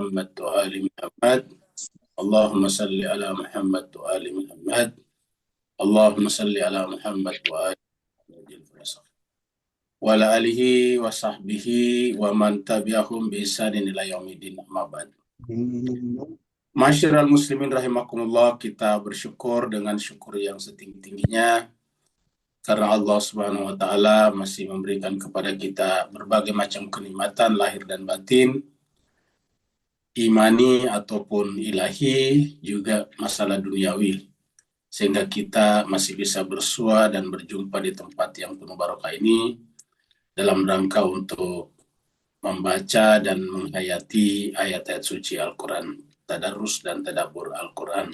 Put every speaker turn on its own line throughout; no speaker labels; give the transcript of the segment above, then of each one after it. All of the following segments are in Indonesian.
محمد وآل محمد اللهم صل على محمد وآل محمد اللهم صل على محمد وآل محمد وعلى آله وصحبه ومن tabi'ahum bi ihsanin ila yaumidin amma ba'd. Masyiral muslimin rahimakumullah, kita bersyukur dengan syukur yang setinggi-tingginya karena Allah Subhanahu wa taala masih memberikan kepada kita berbagai macam kenikmatan lahir dan batin, imani ataupun ilahi, juga masalah duniawi, sehingga kita masih bisa bersua dan berjumpa di tempat yang penuh barokah ini dalam rangka untuk membaca dan menghayati ayat-ayat suci Al-Quran, tadarus dan tadabbur Al-Quran.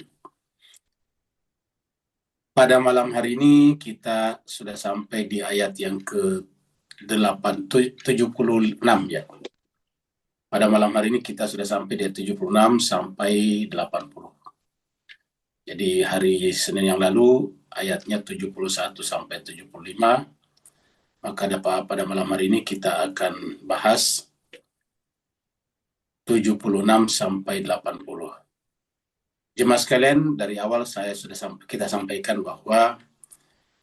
Pada malam hari ini kita sudah sampai di ayat yang ke-76 ya. Pada malam hari ini kita sudah sampai di 76 sampai 80. Jadi hari Senin yang lalu ayatnya 71 sampai 75. Maka pada malam hari ini kita akan bahas 76 sampai 80. Jemaah sekalian, dari awal kita sampaikan bahwa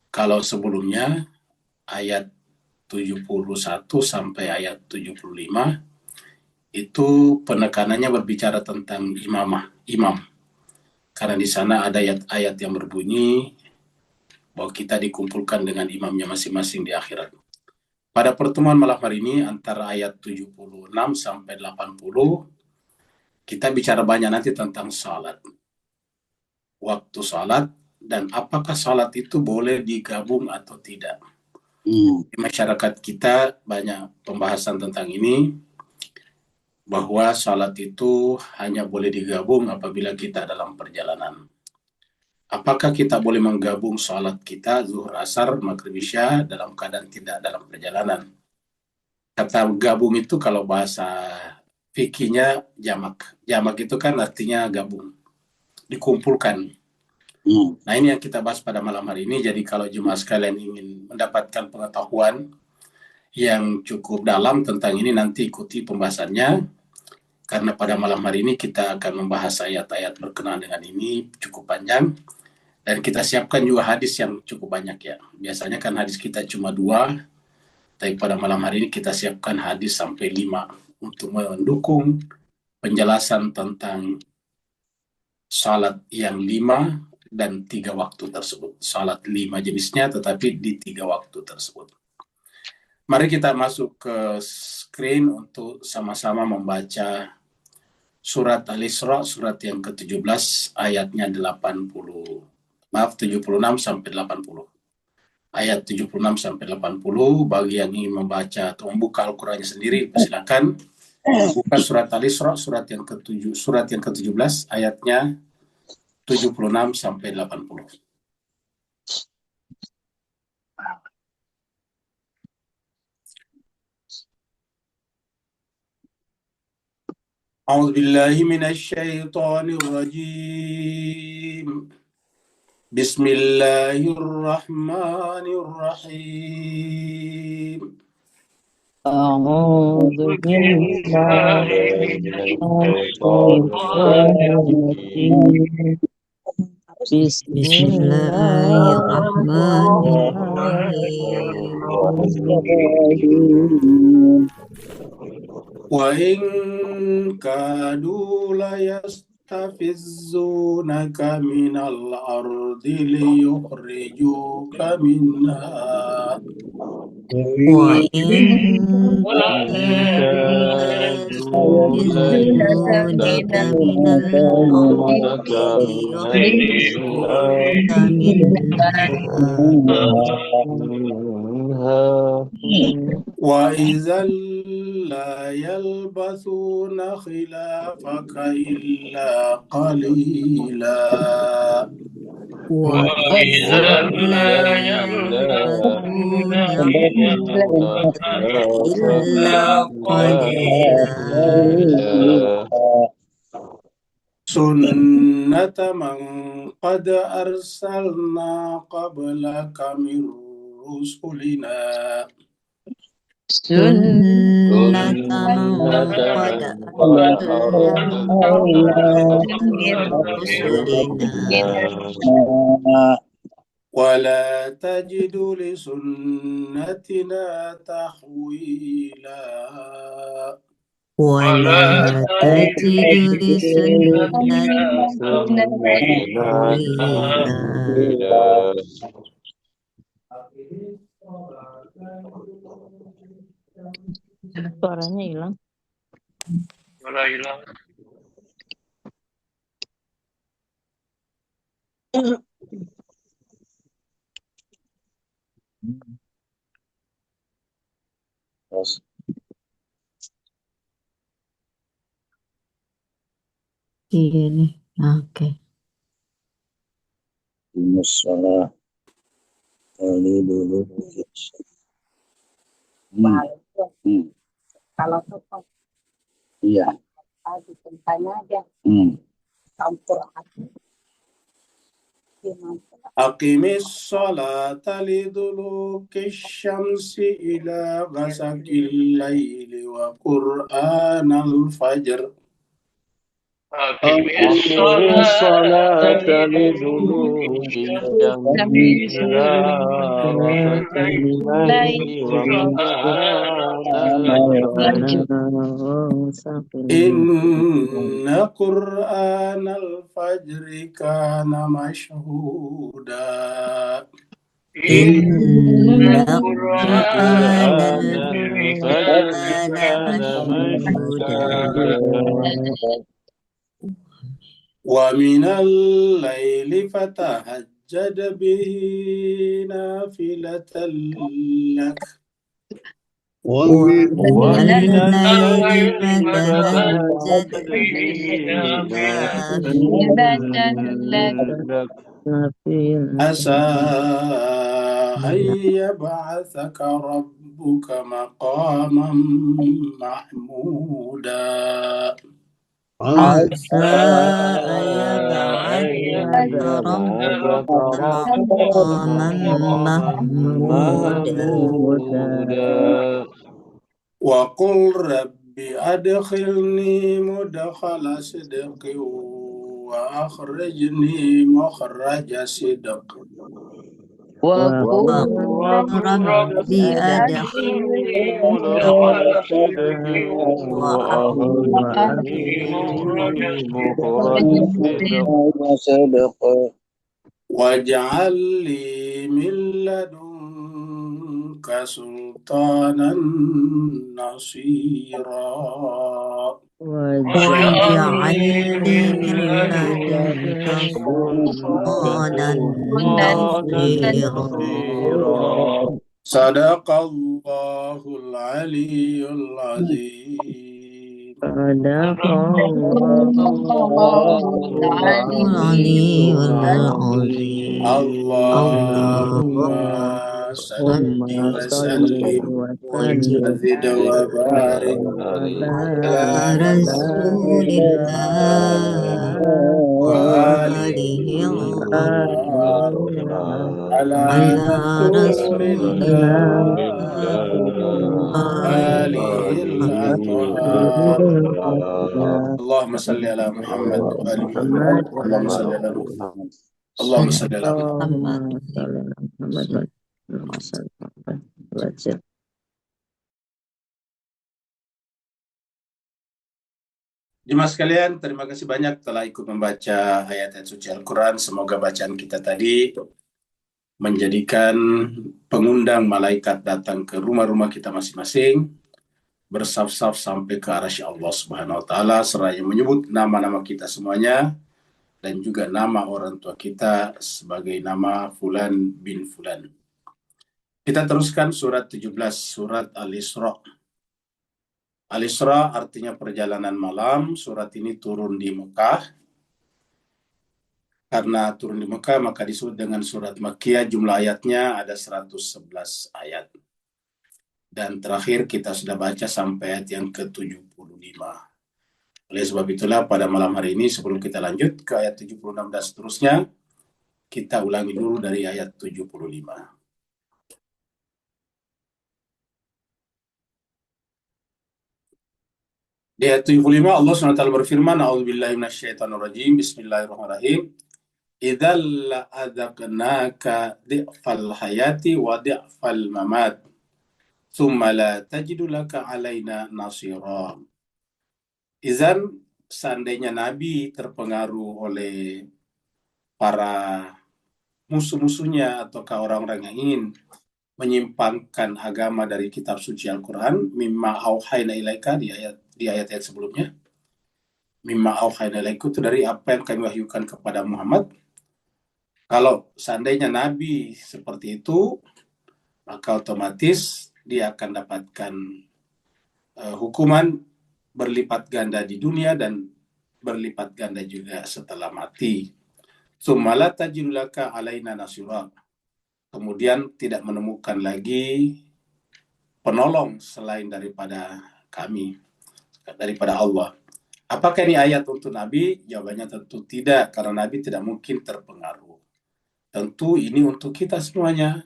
kalau sebelumnya ayat 71 sampai ayat 75 itu penekanannya berbicara tentang imam. Karena di sana ada ayat-ayat yang berbunyi bahwa kita dikumpulkan dengan imamnya masing-masing di akhirat. Pada pertemuan malam hari ini antara ayat 76 sampai 80 kita bicara banyak nanti tentang salat. Waktu salat dan apakah salat itu boleh digabung atau tidak. Di masyarakat kita banyak pembahasan tentang ini, bahwa salat itu hanya boleh digabung apabila kita dalam perjalanan. Apakah kita boleh menggabung salat kita zuhur, asar, maghrib, isya dalam keadaan tidak dalam perjalanan? Kata gabung itu kalau bahasa fikihnya jamak. Jamak itu kan artinya gabung, dikumpulkan. Nah, ini yang kita bahas pada malam hari ini. Jadi kalau jemaah sekalian ingin mendapatkan pengetahuan yang cukup dalam tentang ini, nanti ikuti pembahasannya. Karena pada malam hari ini kita akan membahas ayat-ayat berkenaan dengan ini cukup panjang. Dan kita siapkan juga hadis yang cukup banyak ya. Biasanya kan hadis kita cuma 2, tapi pada malam hari ini kita siapkan hadis sampai 5 untuk mendukung penjelasan tentang salat yang 5 dan 3 waktu tersebut. Salat 5 jenisnya tetapi di 3 waktu tersebut. Mari kita masuk ke screen untuk sama-sama membaca surat Al-Isra, surat yang ke-17, ayatnya 76 sampai 80. Ayat 76 sampai 80, bagi yang ingin membaca atau membuka Al-Qur'annya sendiri, silakan buka surat Al-Isra, surat yang ke-17, ayatnya 76 sampai 80. A'udzu billahi minasy syaithanir rajim. Bismillahirrahmanirrahim.
أعوذ بالله من الشيطان الرجيم بسم الله الرحمن الرحيم
وإن كادوا ليستفزونك من الأرض ليخرجوك منها
وإن كادوا ليستفزونك من الأرض ليخرجوك منها
وإذا لا يلبثون خلافك إلا قليلا
وإذا لا يلبثون خلافك إلا قليلا
سنة من قد أرسلنا قبلك من رسلنا
سنة من قد أرسلنا من رسلنا
ولا تجد لسنتنا تحويلا
ولا تجد لسنتنا تحويلا. Suaranya hilang. Iya nih, oke.
Musola kali dulu.
Kalau tuh
Iya.
ditentang aja campur hati.
أقم الصلاة لدلوك الشمس إلى غسق الليل وقرآن الفجر
أقم الصلاة لدلوك الشمس إلى غسق الليل وقرآن الفجر
إن قرآن الفجر كان مشهودا
إن
قرآن
قرآن
الفجر
كان
كان
مشهودا
مشهودا
ومن الليل فتهجد به نافلة لك
ومن الليل
فتهجد
فتهجد
به
به
نافلة
عسى أن يبعثك ربك مقاما محمودا
عسى أن يبعثك ربك مقاما محمودا
وقل رب أدخلني مدخل صدق وأخرجني مخرج صدق
وقل رب أدخلني
مدخل صدق
وأخرجني
وأخرجني مخرج صدق
واجعل لي من لدنك سلطانا نصيرا
واجعل لي من لدنك سلطانا نصيرا.
صدق الله العلي العظيم.
صدق الله العلي العظيم.
اللهم صل وسلم وزد وبارك
على رسول الله وآله
على رسول الله آله الأطهار. اللهم صل على محمد وآل محمد. اللهم صل على محمد. اللهم صل على محمد. Jemaah sekalian, terima kasih banyak telah ikut membaca ayat-ayat suci Al-Quran. Semoga bacaan kita tadi menjadikan pengundang malaikat datang ke rumah-rumah kita masing-masing, bersaf-saf sampai ke arasy Allah Subhanahu wa Ta'ala, seraya menyebut nama-nama kita semuanya dan juga nama orang tua kita sebagai nama Fulan bin Fulan. Kita teruskan surat 17, surat Al-Isra. Al-Isra artinya perjalanan malam. Surat ini turun di Mekah. Karena turun di Mekah maka disebut dengan surat Makkiyah. Jumlah ayatnya ada 111 ayat. Dan terakhir kita sudah baca sampai ayat yang ke-75. Oleh sebab itulah pada malam hari ini sebelum kita lanjut ke ayat 76 dan seterusnya, kita ulangi dulu dari ayat 75. Di ayat 75 Allah SWT berfirman, A'udzubillahi minasyaitonirrajim, Bismillahirrahmanirrahim. Idzal la'adzaqnaka di'fal hayati wa di'fal mamat, tsumma la tajidu laka alaina nasira. Izan, seandainya Nabi terpengaruh oleh para musuh-musuhnya ataukah orang-orang yang ingin menyimpangkan agama dari kitab suci Al-Quran, mimma auhayna ilaika di ayat-ayat sebelumnya. Mimma auhayna ilaika itu dari apa yang kami wahyukan kepada Muhammad. Kalau seandainya Nabi seperti itu, maka otomatis dia akan dapatkan hukuman berlipat ganda di dunia dan berlipat ganda juga setelah mati. Sumala tajidulaka alaina nasira. Kemudian tidak menemukan lagi penolong selain daripada kami, daripada Allah. Apakah ini ayat untuk Nabi? Jawabannya tentu tidak, karena Nabi tidak mungkin terpengaruh. Tentu ini untuk kita semuanya.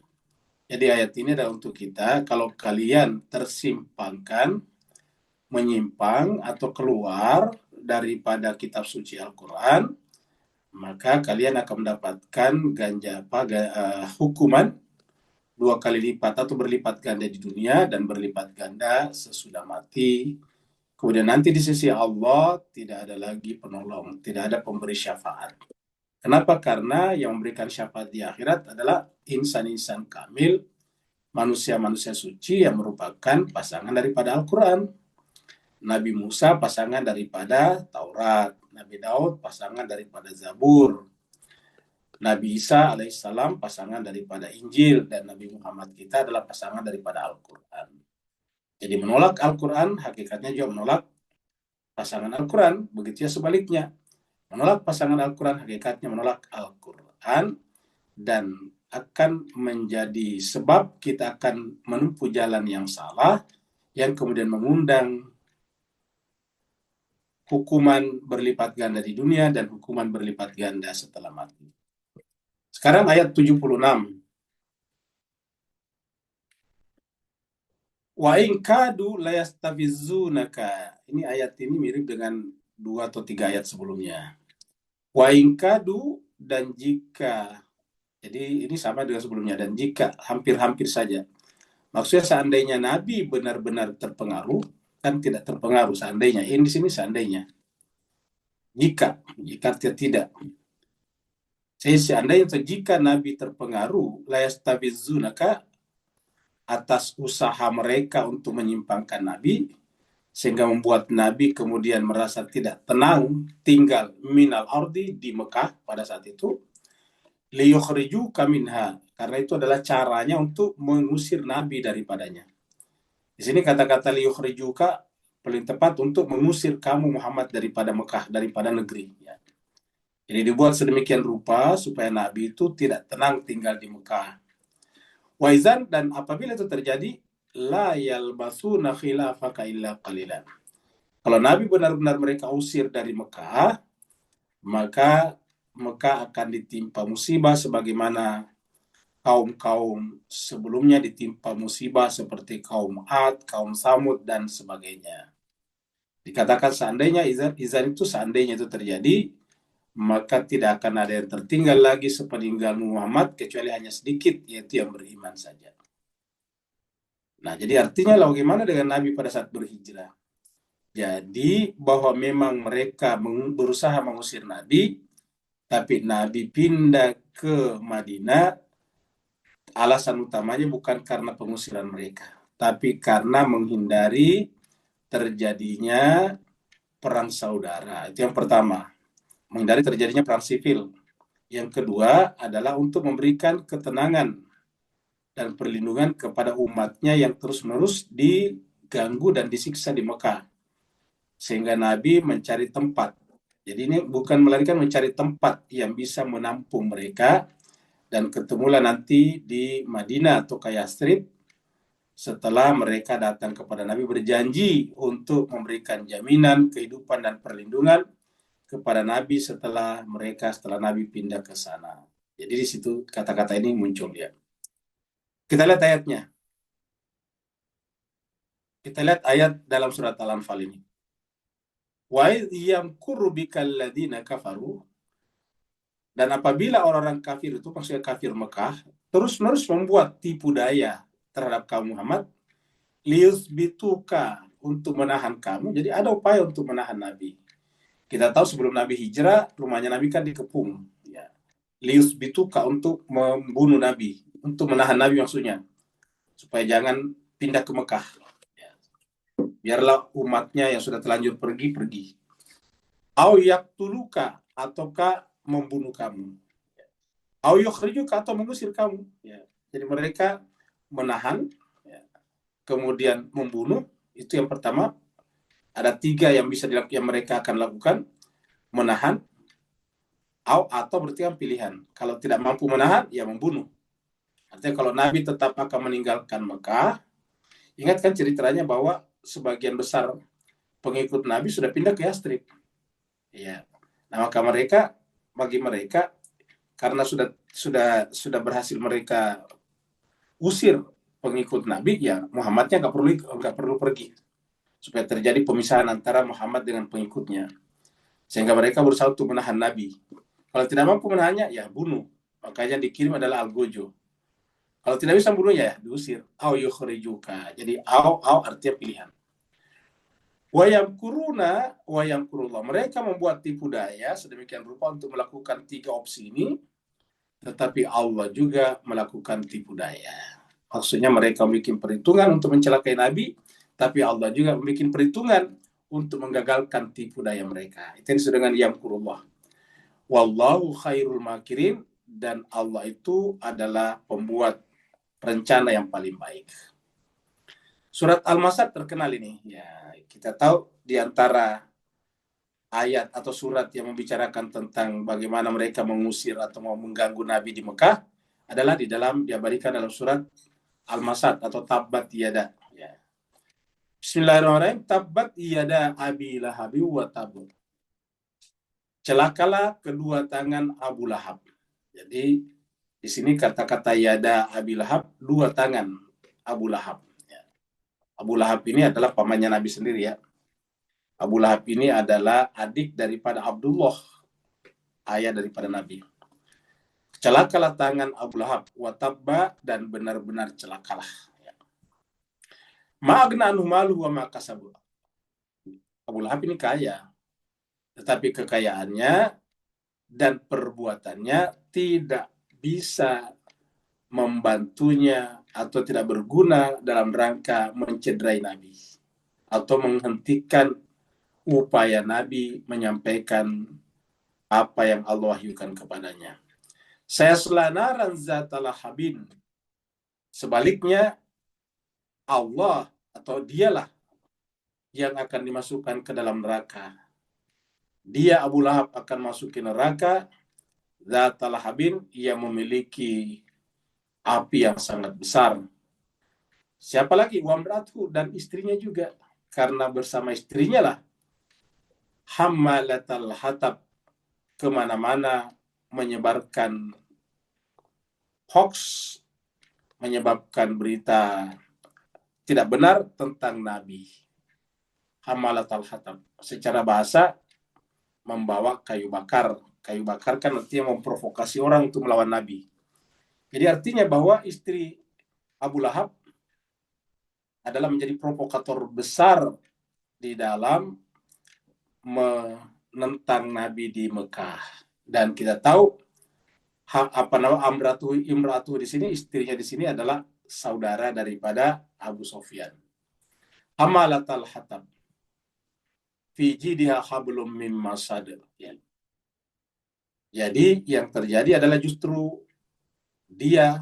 Jadi ayat ini adalah untuk kita. Kalau kalian tersimpangkan, menyimpang atau keluar daripada kitab suci Al-Quran, maka kalian akan mendapatkan hukuman 2 kali lipat atau berlipat ganda di dunia dan berlipat ganda sesudah mati. Kemudian nanti di sisi Allah tidak ada lagi penolong, tidak ada pemberi syafaat. Kenapa? Karena yang memberikan syafaat di akhirat adalah insan-insan kamil, manusia-manusia suci yang merupakan pasangan daripada Al-Quran. Nabi Musa pasangan daripada Taurat, Nabi Daud pasangan daripada Zabur, Nabi Isa alaihissalam pasangan daripada Injil, dan Nabi Muhammad kita adalah pasangan daripada Al-Quran. Jadi menolak Al-Quran hakikatnya juga menolak pasangan Al-Quran, begitu ya sebaliknya. Menolak pasangan Al-Quran hakikatnya menolak Al-Quran, dan akan menjadi sebab kita akan menempuh jalan yang salah, yang kemudian mengundang hukuman berlipat ganda di dunia dan hukuman berlipat ganda setelah mati. Sekarang ayat 76. Wa in kadu layastafizunaka. Ini ayat ini mirip dengan 2 atau 3 ayat sebelumnya. Wa in kadu, dan jika. Jadi ini sama dengan sebelumnya, dan jika, hampir-hampir saja. Maksudnya seandainya Nabi benar-benar terpengaruh, kan tidak terpengaruh seandainya. Ini di sini seandainya. Jika tidak. Seandainya atau jika Nabi terpengaruh, layastafizunaka, atas usaha mereka untuk menyimpangkan Nabi, sehingga membuat Nabi kemudian merasa tidak tenang tinggal minal ardi di Mekah pada saat itu, liyukhrijuka minha, karena itu adalah caranya untuk mengusir Nabi daripadanya. Di sini kata-kata liyukhrijuka paling tepat untuk mengusir kamu Muhammad daripada Mekah, daripada negeri. Ya. Jadi dibuat sedemikian rupa supaya Nabi itu tidak tenang tinggal di Mekah. Waizan, dan apabila itu terjadi, la yalbasuna khilafaka illa qalilan. Kalau Nabi benar-benar mereka usir dari Mekah, maka Mekah akan ditimpa musibah sebagaimana kaum-kaum sebelumnya ditimpa musibah seperti kaum Ad, kaum Samud, dan sebagainya. Dikatakan seandainya izan itu seandainya itu terjadi, maka tidak akan ada yang tertinggal lagi sepeninggal Muhammad kecuali hanya sedikit, yaitu yang beriman saja. Nah, jadi artinya bagaimana dengan Nabi pada saat berhijrah? Jadi bahwa memang mereka berusaha mengusir Nabi, tapi Nabi pindah ke Madinah, alasan utamanya bukan karena pengusiran mereka, tapi karena menghindari terjadinya perang saudara. Itu yang pertama. Menghindari terjadinya perang sivil. Yang kedua adalah untuk memberikan ketenangan dan perlindungan kepada umatnya yang terus-menerus diganggu dan disiksa di Mekah. Sehingga Nabi mencari tempat. Jadi ini bukan melainkan mencari tempat yang bisa menampung mereka, dan ketemulah nanti di Madinah atau Yastrib setelah mereka datang kepada Nabi berjanji untuk memberikan jaminan kehidupan dan perlindungan kepada Nabi setelah Nabi pindah ke sana. Jadi di situ kata-kata ini muncul ya. Kita lihat ayatnya. Kita lihat ayat dalam surat Al-Anfal ini. Wa yamkuru bikal ladzina kafaru, dan apabila orang-orang kafir itu, maksudnya kafir Mekah, terus-menerus membuat tipu daya terhadap kaum Muhammad, liutsbituka, untuk menahan kamu. Jadi ada upaya untuk menahan Nabi. Kita tahu sebelum Nabi hijrah, rumahnya Nabi kan dikepung. Ya. Liutsbituka, untuk membunuh Nabi, untuk menahan Nabi maksudnya, supaya jangan pindah ke Mekah. Ya. Biarlah umatnya yang sudah terlanjur pergi. Au yaktuluka, ataukah membunuh kamu. Au yukhrijuka, atau mengusir kamu. Ya. Jadi mereka menahan, ya, kemudian membunuh. Itu yang pertama. Ada 3 yang bisa dilakukan, yang mereka akan lakukan: menahan, atau berarti kan pilihan. Kalau tidak mampu menahan, ya membunuh. Artinya kalau Nabi tetap akan meninggalkan Mekah, ingatkan ceritanya bahwa sebagian besar pengikut Nabi sudah pindah ke Yastrib. Ya. Nah, maka bagi mereka, karena sudah berhasil mereka usir pengikut Nabi, ya Muhammadnya nggak perlu pergi, supaya terjadi pemisahan antara Muhammad dengan pengikutnya, sehingga mereka berusaha untuk menahan Nabi. Kalau tidak mampu menahannya, ya bunuh. Makanya dikirim adalah Al-Gojo. Kalau tidak bisa bunuh, ya diusir. Au yukhrijuka. Jadi au artinya pilihan. Wa yamkuruna wa yamkurullah. Mereka membuat tipu daya sedemikian rupa untuk melakukan 3 opsi ini, tetapi Allah juga melakukan tipu daya. Maksudnya mereka membuat perhitungan untuk mencelakai Nabi, tapi Allah juga membuat perhitungan untuk menggagalkan tipu daya mereka. Itu yang disebut dengan yamkurullah. Wallahu khairul makirin, dan Allah itu adalah pembuat rencana yang paling baik. Surat Al-Masad terkenal ini. Ya, kita tahu di antara ayat atau surat yang membicarakan tentang bagaimana mereka mengusir atau mau mengganggu Nabi di Mekah adalah diabadikan dalam surat Al-Masad atau Tabbat Yada. Ya. Bismillahirrahmanirrahim. Tabbat Yada Abi Lahabi wa Tabut. Celakalah kedua tangan Abu Lahab. Jadi di sini kata-kata Yada Abi Lahab, 2 tangan Abu Lahab. Ya. Abu Lahab ini adalah pamannya Nabi sendiri, ya. Abu Lahab ini adalah adik daripada Abdullah, ayah daripada Nabi. Celakalah tangan Abu Lahab, watabba, dan benar-benar celakalah. Ma'agna anhu maluhu wa ma'kasabu. Abu Lahab ini kaya, tetapi kekayaannya dan perbuatannya tidak bisa membantunya atau tidak berguna dalam rangka mencederai Nabi atau menghentikan upaya Nabi menyampaikan apa yang Allah wahyukan kepadanya. Sayasla naran zata lahabin. Sebaliknya, Allah atau dialah yang akan dimasukkan ke dalam neraka. Dia, Abu Lahab, akan masuk ke neraka zata lahabin, yang memiliki api yang sangat besar. Siapa lagi? Wamratu, dan istrinya juga. Karena bersama istrinya lah hammalatal hatab, kemana-mana menyebarkan hoax, menyebabkan berita tidak benar tentang Nabi. Hammalatal hatab, secara bahasa membawa kayu bakar. Kayu bakar kan artinya memprovokasi orang untuk melawan Nabi. Jadi artinya bahwa istri Abu Lahab adalah menjadi provokator besar di dalam menentang Nabi di Mekah. Dan kita tahu Imratu di sini, istrinya di sini adalah saudara daripada Abu Sofyan. Hamalatal hatab fi jidha hablum min masad. Jadi yang terjadi adalah justru dia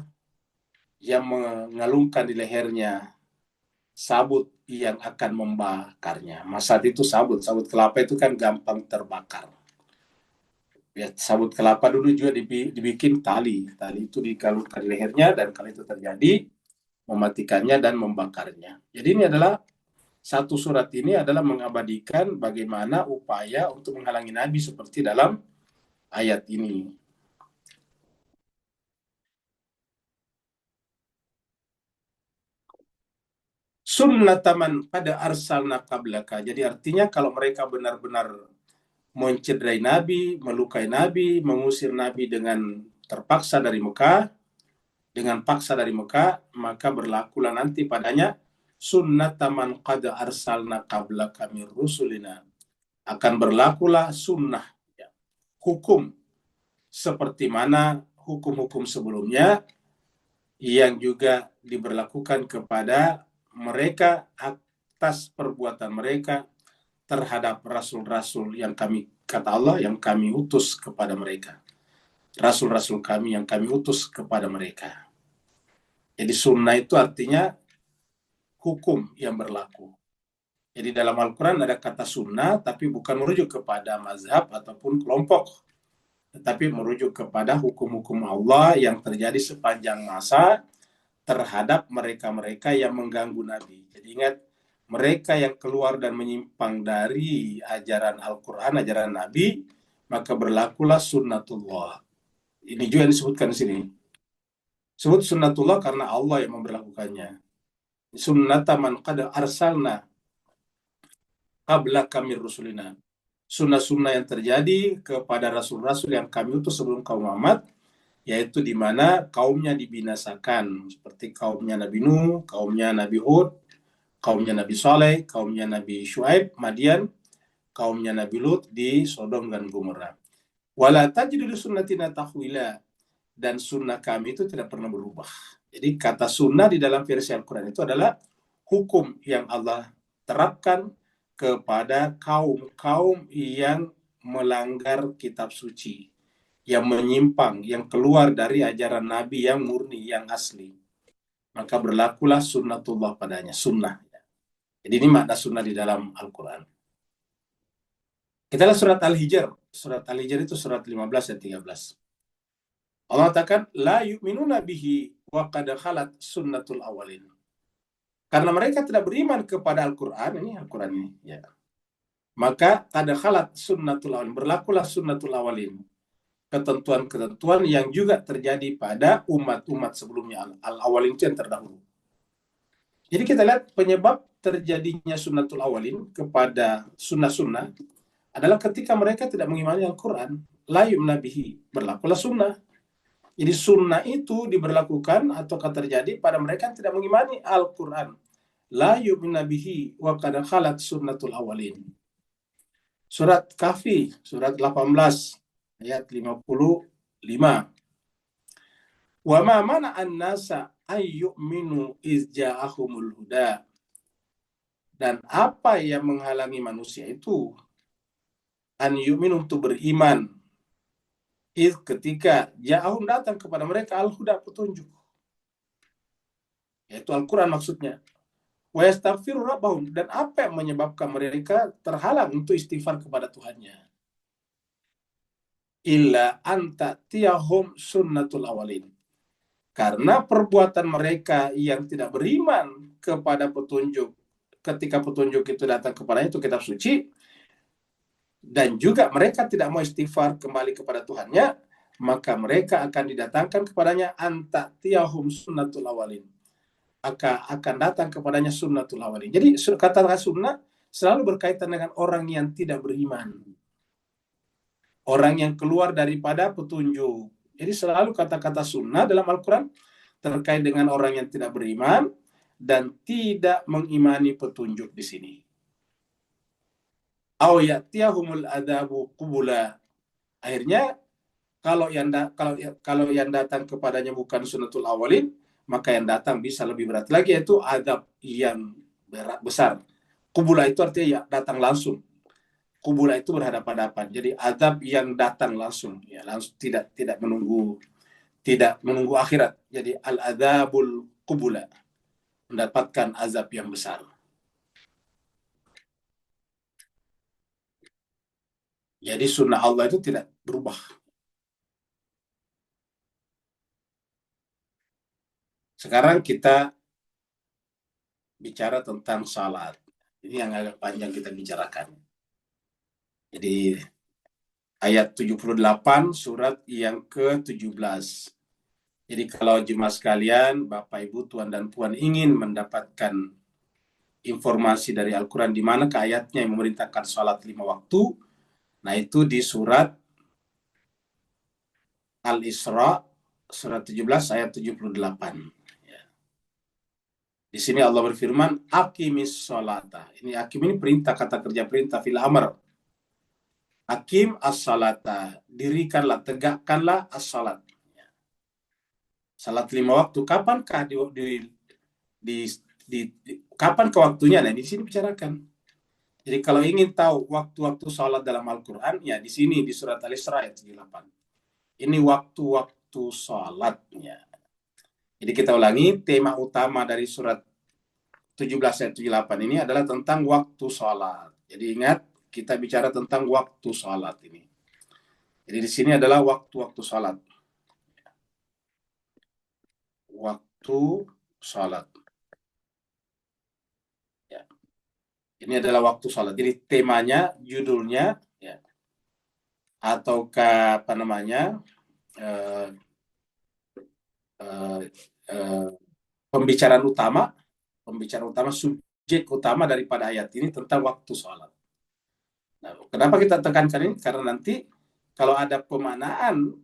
yang mengalungkan di lehernya sabut yang akan membakarnya. Masad itu sabut kelapa itu kan gampang terbakar. Ya, sabut kelapa dulu juga dibikin tali itu dikalungkan di lehernya, dan kalau itu terjadi mematikannya dan membakarnya. Jadi ini adalah satu surat ini adalah mengabadikan bagaimana upaya untuk menghalangi Nabi seperti dalam ayat ini. sunnataman pada arsalna qablaka. Jadi artinya kalau mereka benar-benar mencederai Nabi, melukai Nabi, mengusir Nabi dengan terpaksa dari Mekah, dengan paksa dari Mekah, maka berlakulah nanti padanya sunnataman qad arsalna qablaka min rusulina. Akan berlakulah sunnah, ya, hukum seperti mana hukum-hukum sebelumnya yang juga diberlakukan kepada mereka atas perbuatan mereka terhadap rasul-rasul yang kami, kata Allah, yang kami utus kepada mereka. Rasul-rasul kami yang kami utus kepada mereka. Jadi sunnah itu artinya hukum yang berlaku. Jadi dalam Al-Quran ada kata sunnah, tapi bukan merujuk kepada mazhab ataupun kelompok, tetapi merujuk kepada hukum-hukum Allah yang terjadi sepanjang masa terhadap mereka-mereka yang mengganggu Nabi. Jadi ingat, mereka yang keluar dan menyimpang dari ajaran Al-Quran, ajaran Nabi, maka berlakulah sunnatullah. Ini juga yang disebutkan di sini. Sebut sunnatullah karena Allah yang memberlakukannya. Sunnata man qad arsalna qabla kami rusulina. Sunnah-sunnah yang terjadi kepada rasul-rasul yang kami utus sebelum kaum Muhammad, yaitu di mana kaumnya dibinasakan, seperti kaumnya Nabi Nuh, kaumnya Nabi Hud, kaumnya Nabi Saleh, kaumnya Nabi Syuaib, Madian, kaumnya Nabi Lut di Sodom dan Gomora. Wala tajidu li sunnatina tahwila, dan sunnah kami itu tidak pernah berubah. Jadi kata sunnah di dalam versi Al-Quran itu adalah hukum yang Allah terapkan kepada kaum-kaum yang melanggar kitab suci, yang menyimpang, yang keluar dari ajaran Nabi yang murni, yang asli. Maka berlakulah sunnatullah padanya, sunnah. Jadi ini makna sunnah di dalam Al-Quran. Kita lihat surat Al-Hijr. Surat Al-Hijr itu surat 15 dan 13. Allah katakan, la yu'minuna bihi wa qad khalat sunnatul awalin. Karena mereka tidak beriman kepada Al-Quran, ini Al-Quran ini, ya. Maka qad khalat sunnatul awalin, berlakulah sunnatul awalin. Ketentuan-ketentuan yang juga terjadi pada umat-umat sebelumnya. Al-awalin itu yang terdahulu. Jadi kita lihat penyebab terjadinya sunnatul awalin kepada sunnah-sunnah adalah ketika mereka tidak mengimani Al-Quran. La yu'minu bihi, berlakulah sunnah. Jadi sunnah itu diberlakukan atau terjadi pada mereka yang tidak mengimani Al-Quran. La yu'minu bihi wa qad khalat sunnatul awalin. Surat Kahfi, surat 18, ayat 55. Wa ma mana'an nasa ay yu'minu iz ja'ahumul huda. Dan apa yang menghalangi manusia itu an yu'minu, untuk beriman, ketika ja'ahum, datang kepada mereka al-huda, petunjuk, yaitu Al-Quran maksudnya. Wa yastaghfiru rabbahum, dan apa yang menyebabkan mereka terhalang untuk istighfar kepada Tuhannya. Illa anta tiyahum sunnatul awalin, karena perbuatan mereka yang tidak beriman kepada petunjuk, ketika petunjuk itu datang kepadanya, itu kitab suci, dan juga mereka tidak mau istighfar kembali kepada Tuhannya, maka mereka akan didatangkan kepadanya anta tiyahum sunnatul awalin, akan datang kepadanya sunnatul awalin. Jadi kata sunnah selalu berkaitan dengan orang yang tidak beriman, orang yang keluar daripada petunjuk. Jadi selalu kata-kata sunnah dalam Al-Quran terkait dengan orang yang tidak beriman dan tidak mengimani petunjuk di sini. Aw ya'tiyahumul adabu qubula. Akhirnya kalau yang datang kepadanya bukan sunnatul awalin, maka yang datang bisa lebih berat lagi, yaitu adab yang berat besar. Qubula itu artinya ya datang langsung. Qubula itu berhadapan-hadapan. Jadi adab yang datang langsung, ya langsung, tidak menunggu akhirat. Jadi al-adabul qubula, mendapatkan azab yang besar. Jadi sunnah Allah itu tidak berubah. Sekarang kita bicara tentang salat. Ini yang agak panjang kita bicarakan. Jadi ayat 78 surat yang ke-17. Jadi kalau jemaah sekalian, Bapak Ibu, Tuan dan Puan ingin mendapatkan informasi dari Al-Quran di mana ke ayatnya yang memerintahkan sholat 5 waktu. Nah, itu di surat Al-Isra, surat 17 ayat 78. Ya. Di sini Allah berfirman, aqimis sholata. Ini akim ini perintah, kata kerja perintah, fil amr. Akim as-salata, dirikanlah, tegakkanlah as-salat. Salat 5 waktu, kapankah kapan ke waktunya? Nah, di sini bicarakan. Jadi kalau ingin tahu waktu-waktu salat dalam Al-Quran, ya di sini di surat Al-Isra ayat 78. Ini waktu-waktu salatnya. Jadi kita ulangi, tema utama dari surat 17 ayat 78 ini adalah tentang waktu salat. Jadi ingat, kita bicara tentang waktu salat ini. Jadi di sini adalah waktu-waktu salat. Waktu salat. Ya. Ini adalah waktu salat. Jadi temanya, judulnya, ya, ataukah apa namanya, pembicaraan utama, subjek utama daripada ayat ini tentang waktu salat. Nah, kenapa kita tekankan ini? Karena nanti kalau ada pemaknaan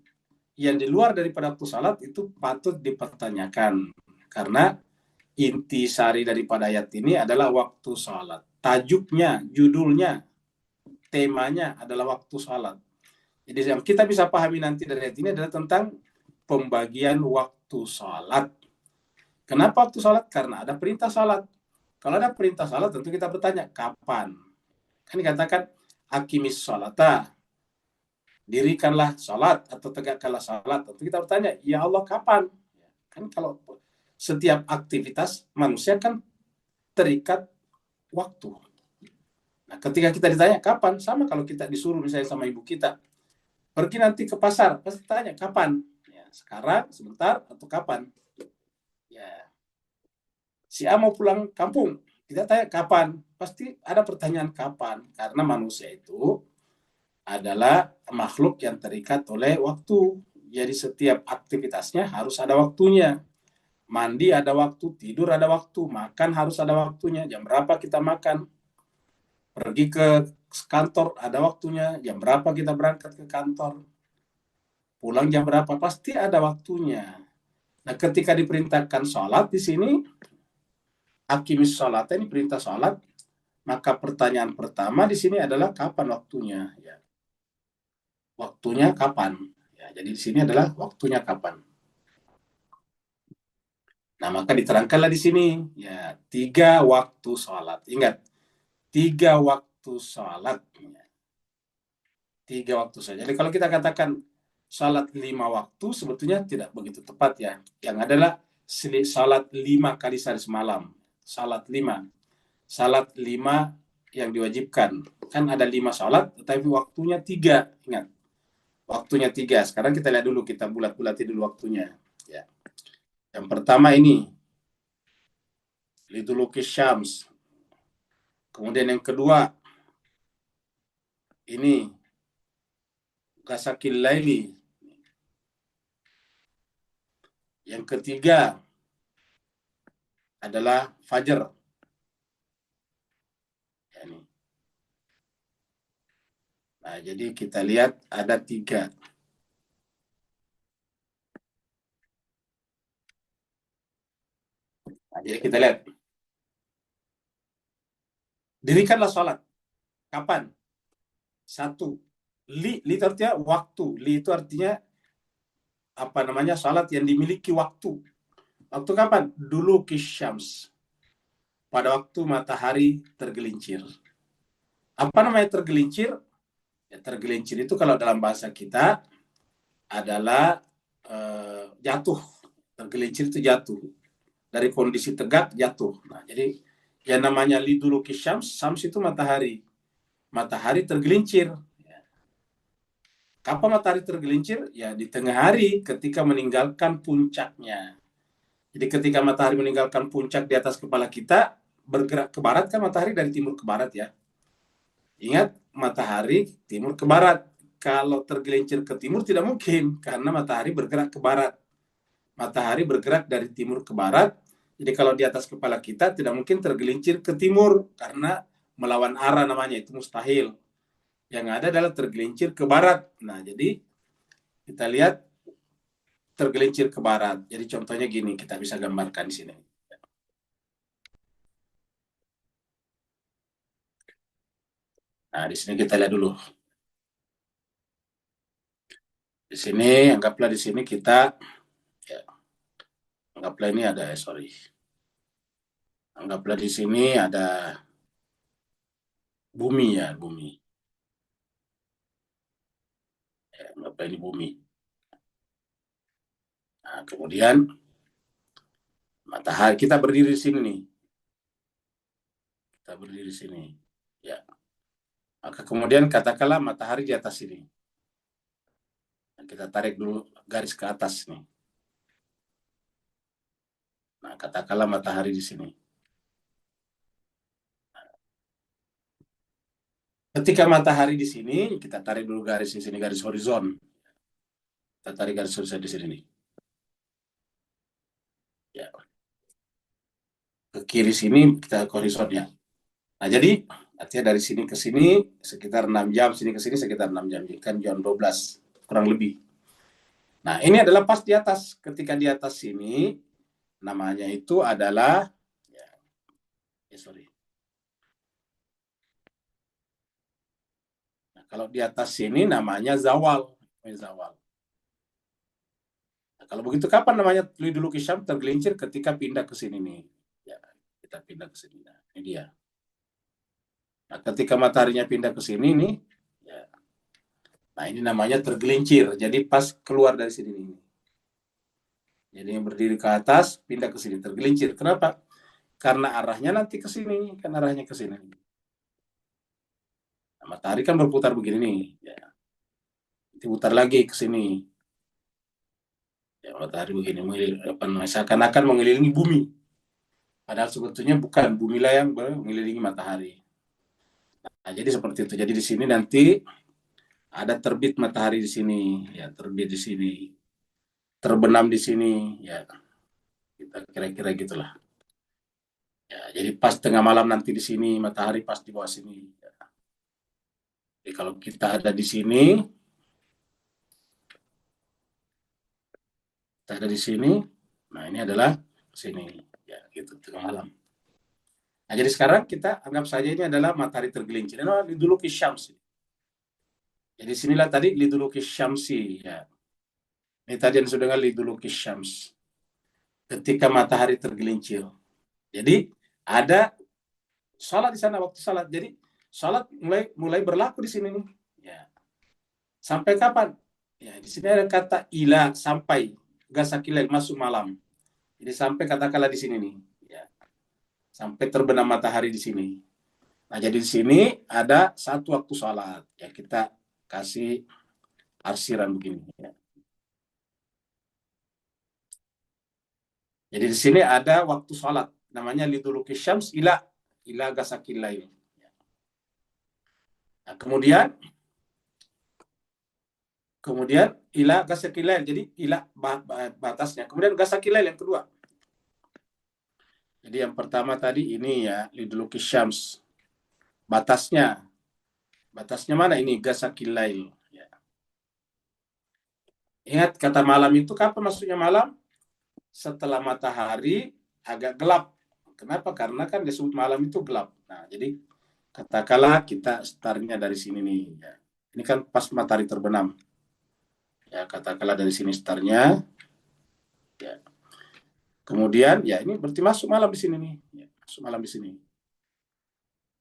yang di luar daripada waktu salat itu patut dipertanyakan. Karena intisari daripada ayat ini adalah waktu salat. Tajuknya, judulnya, temanya adalah waktu salat. Jadi yang kita bisa pahami nanti dari ayat ini adalah tentang pembagian waktu salat. Kenapa waktu salat? Karena ada perintah salat. Kalau ada perintah salat tentu kita bertanya, kapan? Kan dikatakan, aqimis sholata, dirikanlah salat atau tegakkanlah salat. Tentu kita bertanya, ya Allah kapan? Kan kalau setiap aktivitas manusia kan terikat waktu. Nah, ketika kita ditanya kapan, sama kalau kita disuruh misalnya sama ibu kita, pergi nanti ke pasar, pasti tanya kapan? Ya, sekarang, sebentar, atau kapan? Ya. Si A mau pulang kampung, kita tanya kapan? Pasti ada pertanyaan kapan, karena manusia itu adalah makhluk yang terikat oleh waktu. Jadi setiap aktivitasnya harus ada waktunya. Mandi ada waktu, tidur ada waktu, makan harus ada waktunya. Jam berapa kita makan? Pergi ke kantor ada waktunya. Jam berapa kita berangkat ke kantor? Pulang jam berapa? Pasti ada waktunya. Nah, ketika diperintahkan sholat di sini, aqimis sholat ini perintah sholat, maka pertanyaan pertama di sini adalah kapan waktunya? Ya. Waktunya kapan? Ya, jadi di sini adalah waktunya kapan. Nah, maka diterangkanlah di sini ya 3 waktu sholat. Ingat, 3 waktu sholat. 3 waktu saja. Jadi kalau kita katakan sholat 5 waktu sebetulnya tidak begitu tepat ya. Yang adalah sholat 5 kali sehari semalam. Sholat 5. Sholat 5 yang diwajibkan. Kan ada 5 sholat, tetapi waktunya 3. Ingat, waktunya 3. Sekarang kita lihat dulu, kita bulat-bulati dulu waktunya. Ya. Yang pertama ini, liduluki syams. Kemudian yang kedua, ini, gasakil laili. Yang ketiga adalah fajar. Nah, jadi kita lihat ada 3. Nah, jadi kita lihat. Dirikanlah sholat. Kapan? 1. Li itu artinya waktu. Li itu artinya apa namanya? Sholat yang dimiliki waktu. Waktu kapan? Dulu kisyams. Pada waktu matahari tergelincir. Apa namanya tergelincir? Ya, tergelincir itu kalau dalam bahasa kita adalah jatuh. Tergelincir itu jatuh. Dari kondisi tegak jatuh. Nah, jadi yang namanya liduluki syams, syams itu matahari. Matahari tergelincir. Kapan matahari tergelincir? Ya di tengah hari ketika meninggalkan puncaknya. Jadi ketika matahari meninggalkan puncak di atas kepala kita, bergerak ke barat kan matahari dari timur ke barat ya. Ingat, matahari timur ke barat. Kalau tergelincir ke timur tidak mungkin karena matahari bergerak ke barat. Matahari bergerak dari timur ke barat Jadi kalau di atas kepala kita tidak mungkin tergelincir ke timur karena melawan arah namanya, itu mustahil. Yang ada adalah tergelincir ke barat. Nah, jadi kita lihat tergelincir ke barat. Jadi contohnya gini, kita bisa gambarkan di sini. Nah, di sini kita lihat dulu. Di sini, anggaplah di sini kita, ya, anggaplah ini ada, sorry. Anggaplah di sini ada bumi ya, bumi. Ya, anggaplah ini bumi. Nah, kemudian matahari, kita berdiri di sini nih. Kita berdiri di sini. Ya. Maka kemudian katakanlah matahari di atas sini. Nah, kita tarik dulu garis ke atas nih. Nah, katakanlah matahari di sini. Ketika matahari di sini, kita tarik dulu garis di sini, garis horizon. Kita tarik garis horizon di sini nih. Ya. Ke kiri sini kita ke horizonnya. Nah, jadi artinya dari sini ke sini sekitar 6 jam, sini ke sini sekitar 6 jam. Kan jam 12 kurang lebih. Nah, ini adalah pas di atas. Ketika di atas sini, namanya itu adalah, sorry. Nah, kalau di atas sini namanya zawal. Zawal. Nah, kalau begitu kapan namanya liduluki syam tergelincir? Ketika pindah ke sini nih. Ya, kita pindah ke sini. Nah, ini dia. Nah, ketika mataharinya pindah ke sini nih, ya. Nah, ini namanya tergelincir. Jadi pas keluar dari sini nih. Jadi yang berdiri ke atas, pindah ke sini, tergelincir. Kenapa? Karena arahnya nanti ke sini, kan arahnya ke sini. Nah, matahari kan berputar begini nih, ya. Diputar lagi ke sini. Ya, matahari begini, seakan-akan mengelilingi bumi. Padahal sebetulnya bukan, bumilah yang mengelilingi matahari. Nah, jadi seperti itu. Jadi di sini nanti ada terbit matahari di sini, ya, terbit di sini, terbenam di sini, ya. Kita kira-kira gitulah. Ya, jadi pas tengah malam nanti di sini, matahari pas di bawah sini. Ya. Jadi kalau kita ada di sini, kita ada di sini, nah ini adalah sini, ya gitu tengah malam. Nah, jadi sekarang kita anggap saja ini adalah matahari tergelincir. Ini adalah liduluki syamsi. Jadi sinilah tadi liduluki syamsi, ya. Ini tadi yang disebut dengan liduluki syams. Ketika matahari tergelincir. Jadi ada sholat di sana waktu sholat. Jadi sholat mulai berlaku di sini nih. Ya. Sampai kapan? Ya, di sini ada kata ila, sampai gasakilail, masuk malam. Jadi sampai katakanlah di sini nih. Ya. Sampai terbenam matahari di sini. Nah, jadi di sini ada satu waktu sholat. Ya, kita kasih arsiran begini. Ya. Jadi di sini ada waktu sholat. Namanya liduluki syams ila gasakilail. Nah, kemudian ila gasakilail. Jadi ila batasnya. Kemudian gasakilail yang kedua. Jadi yang pertama tadi ini ya liduluki syams. Batasnya mana ini? Gasakilail. Ya. Ingat kata malam itu kapan maksudnya malam? Setelah matahari agak gelap. Kenapa? Karena kan disebut malam itu gelap. Nah, jadi katakanlah kita startnya dari sini nih. Ya. Ini kan pas matahari terbenam. Ya, katakanlah dari sini startnya. Ya. Kemudian, ya ini berarti masuk malam di sini nih. Ya, masuk malam di sini.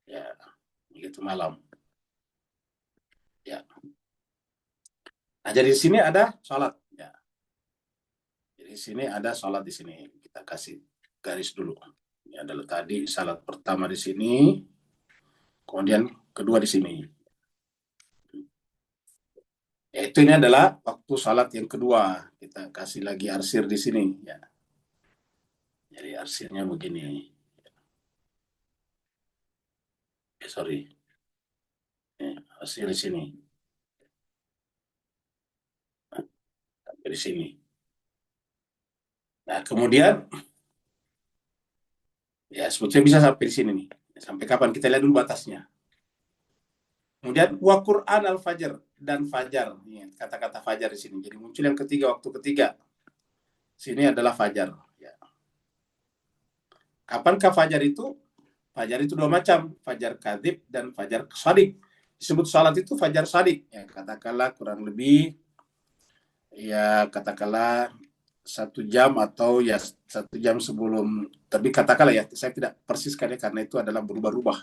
Ya, gitu malam. Ya. Nah, jadi di sini ada sholat. Ya. Jadi di sini ada sholat di sini. Kita kasih garis dulu. Ini adalah tadi sholat pertama di sini. Kemudian kedua di sini. Yaitu ini adalah waktu sholat yang kedua. Kita kasih lagi arsir di sini. Ya. Jadi arsirnya begini. Sorry. Arsir di sini. Nah, di sini. Nah, kemudian Ya, sebetulnya bisa sampai di sini nih. Sampai kapan? Kita lihat dulu batasnya. Kemudian wa Qur'an al-fajr dan fajar. Ini kata-kata fajar di sini. Jadi muncul yang ketiga, waktu ketiga. Sini adalah fajar. Ya. Kapankah fajar itu? Fajar itu dua macam, fajar kadhib dan fajar shadik. Disebut salat itu fajar shadik. Ya, katakanlah kurang lebih, ya katakanlah 1 jam atau ya 1 jam sebelum, tapi katakanlah ya, saya tidak persiskan ya karena itu adalah berubah-ubah.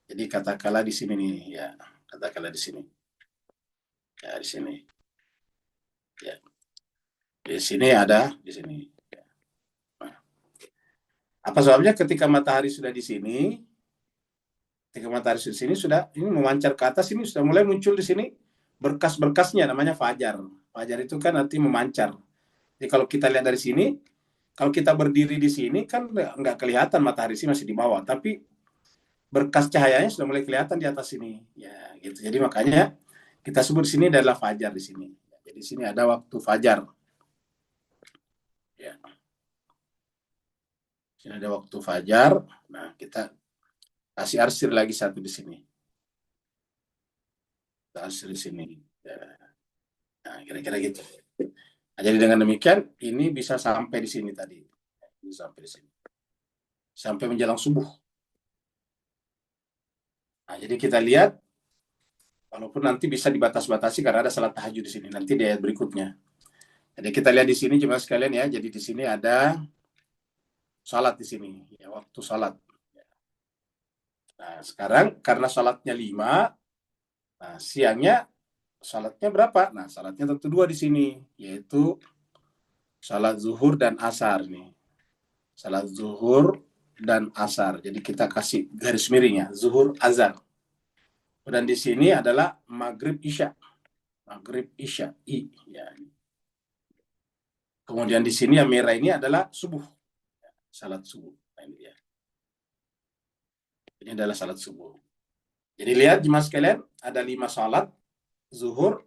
Jadi katakanlah di sini nih, ya katakanlah di sini, ya di sini, ya di sini ada di sini. Nah, apa sebabnya ketika matahari sudah di sini, ketika matahari di sini sudah ini memancar ke atas, ini sudah mulai muncul di sini berkas-berkasnya, namanya fajar. Fajar itu kan nanti memancar. Jadi kalau kita lihat dari sini, kalau kita berdiri di sini kan nggak kelihatan matahari sih, masih di bawah, tapi berkas cahayanya sudah mulai kelihatan di atas sini. Ya, gitu. Jadi makanya kita sebut di sini adalah fajar di sini. Jadi di sini ada waktu fajar. Ya. Di sini ada waktu fajar. Nah, kita kasih arsir lagi satu di sini. Kita arsir di sini. Ya. Nah, kira-kira gitu. Nah, jadi dengan demikian ini bisa sampai di sini tadi. Bisa sampai di sini. Sampai menjelang subuh. Nah, jadi kita lihat, walaupun nanti bisa dibatas-batasi karena ada salat tahajud di sini. Nanti di ayat berikutnya. Jadi kita lihat di sini jemaah sekalian ya. Jadi di sini ada salat di sini, ya, waktu salat. Nah, sekarang karena salatnya 5, nah siangnya salatnya berapa? Nah, salatnya tentu 2 di sini, yaitu salat zuhur dan asar nih. Salat zuhur dan asar. Jadi kita kasih garis miring ya, zuhur azar. Dan di sini adalah maghrib isya. Maghrib isya i ya. Kemudian di sini yang merah ini adalah subuh. Salat subuh. Nah, ini dia. Ini adalah salat subuh. Jadi lihat jemaah sekalian, ada 5 salat, zuhur,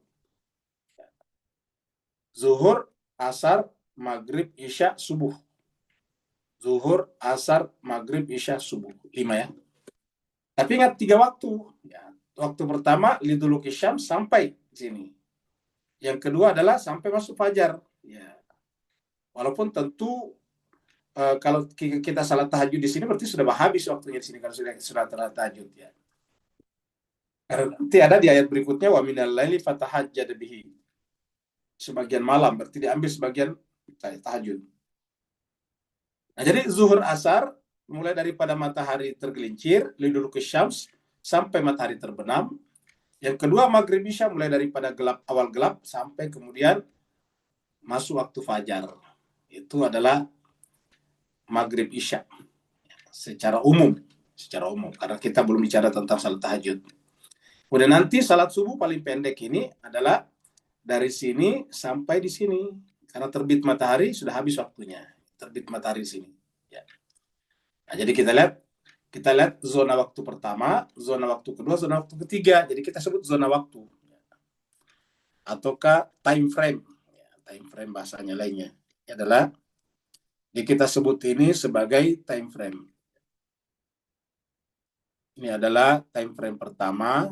asar, maghrib, isya, subuh. Zuhur, asar, maghrib, isya, subuh. 5 ya. Tapi ingat 3 waktu. Ya. Waktu pertama, liduluki syams sampai sini. Yang kedua adalah sampai masuk fajar. Ya. Walaupun tentu kalau kita salat tahajud di sini berarti sudah habis waktunya di sini kalau sudah salat tahajud ya. Karena nanti ada di ayat berikutnya wa minal laili fatahajjad bihi. Sebagian malam berarti diambil sebagian tahajud. Nah, jadi zuhur asar mulai daripada matahari tergelincir, liduluki syams sampai matahari terbenam. Yang kedua maghrib isya mulai daripada gelap, awal gelap sampai kemudian masuk waktu fajar. Itu adalah maghrib isya secara umum karena kita belum bicara tentang salat tahajud. Kemudian nanti salat subuh paling pendek ini adalah dari sini sampai di sini karena terbit matahari sudah habis waktunya. Terbit matahari di sini. Ya. Nah, jadi kita lihat zona waktu pertama, zona waktu kedua, zona waktu ketiga. Jadi kita sebut zona waktu. Ataukah time frame. Ya, time frame bahasanya lainnya. Ini adalah kita sebut ini sebagai time frame. Ini adalah time frame pertama,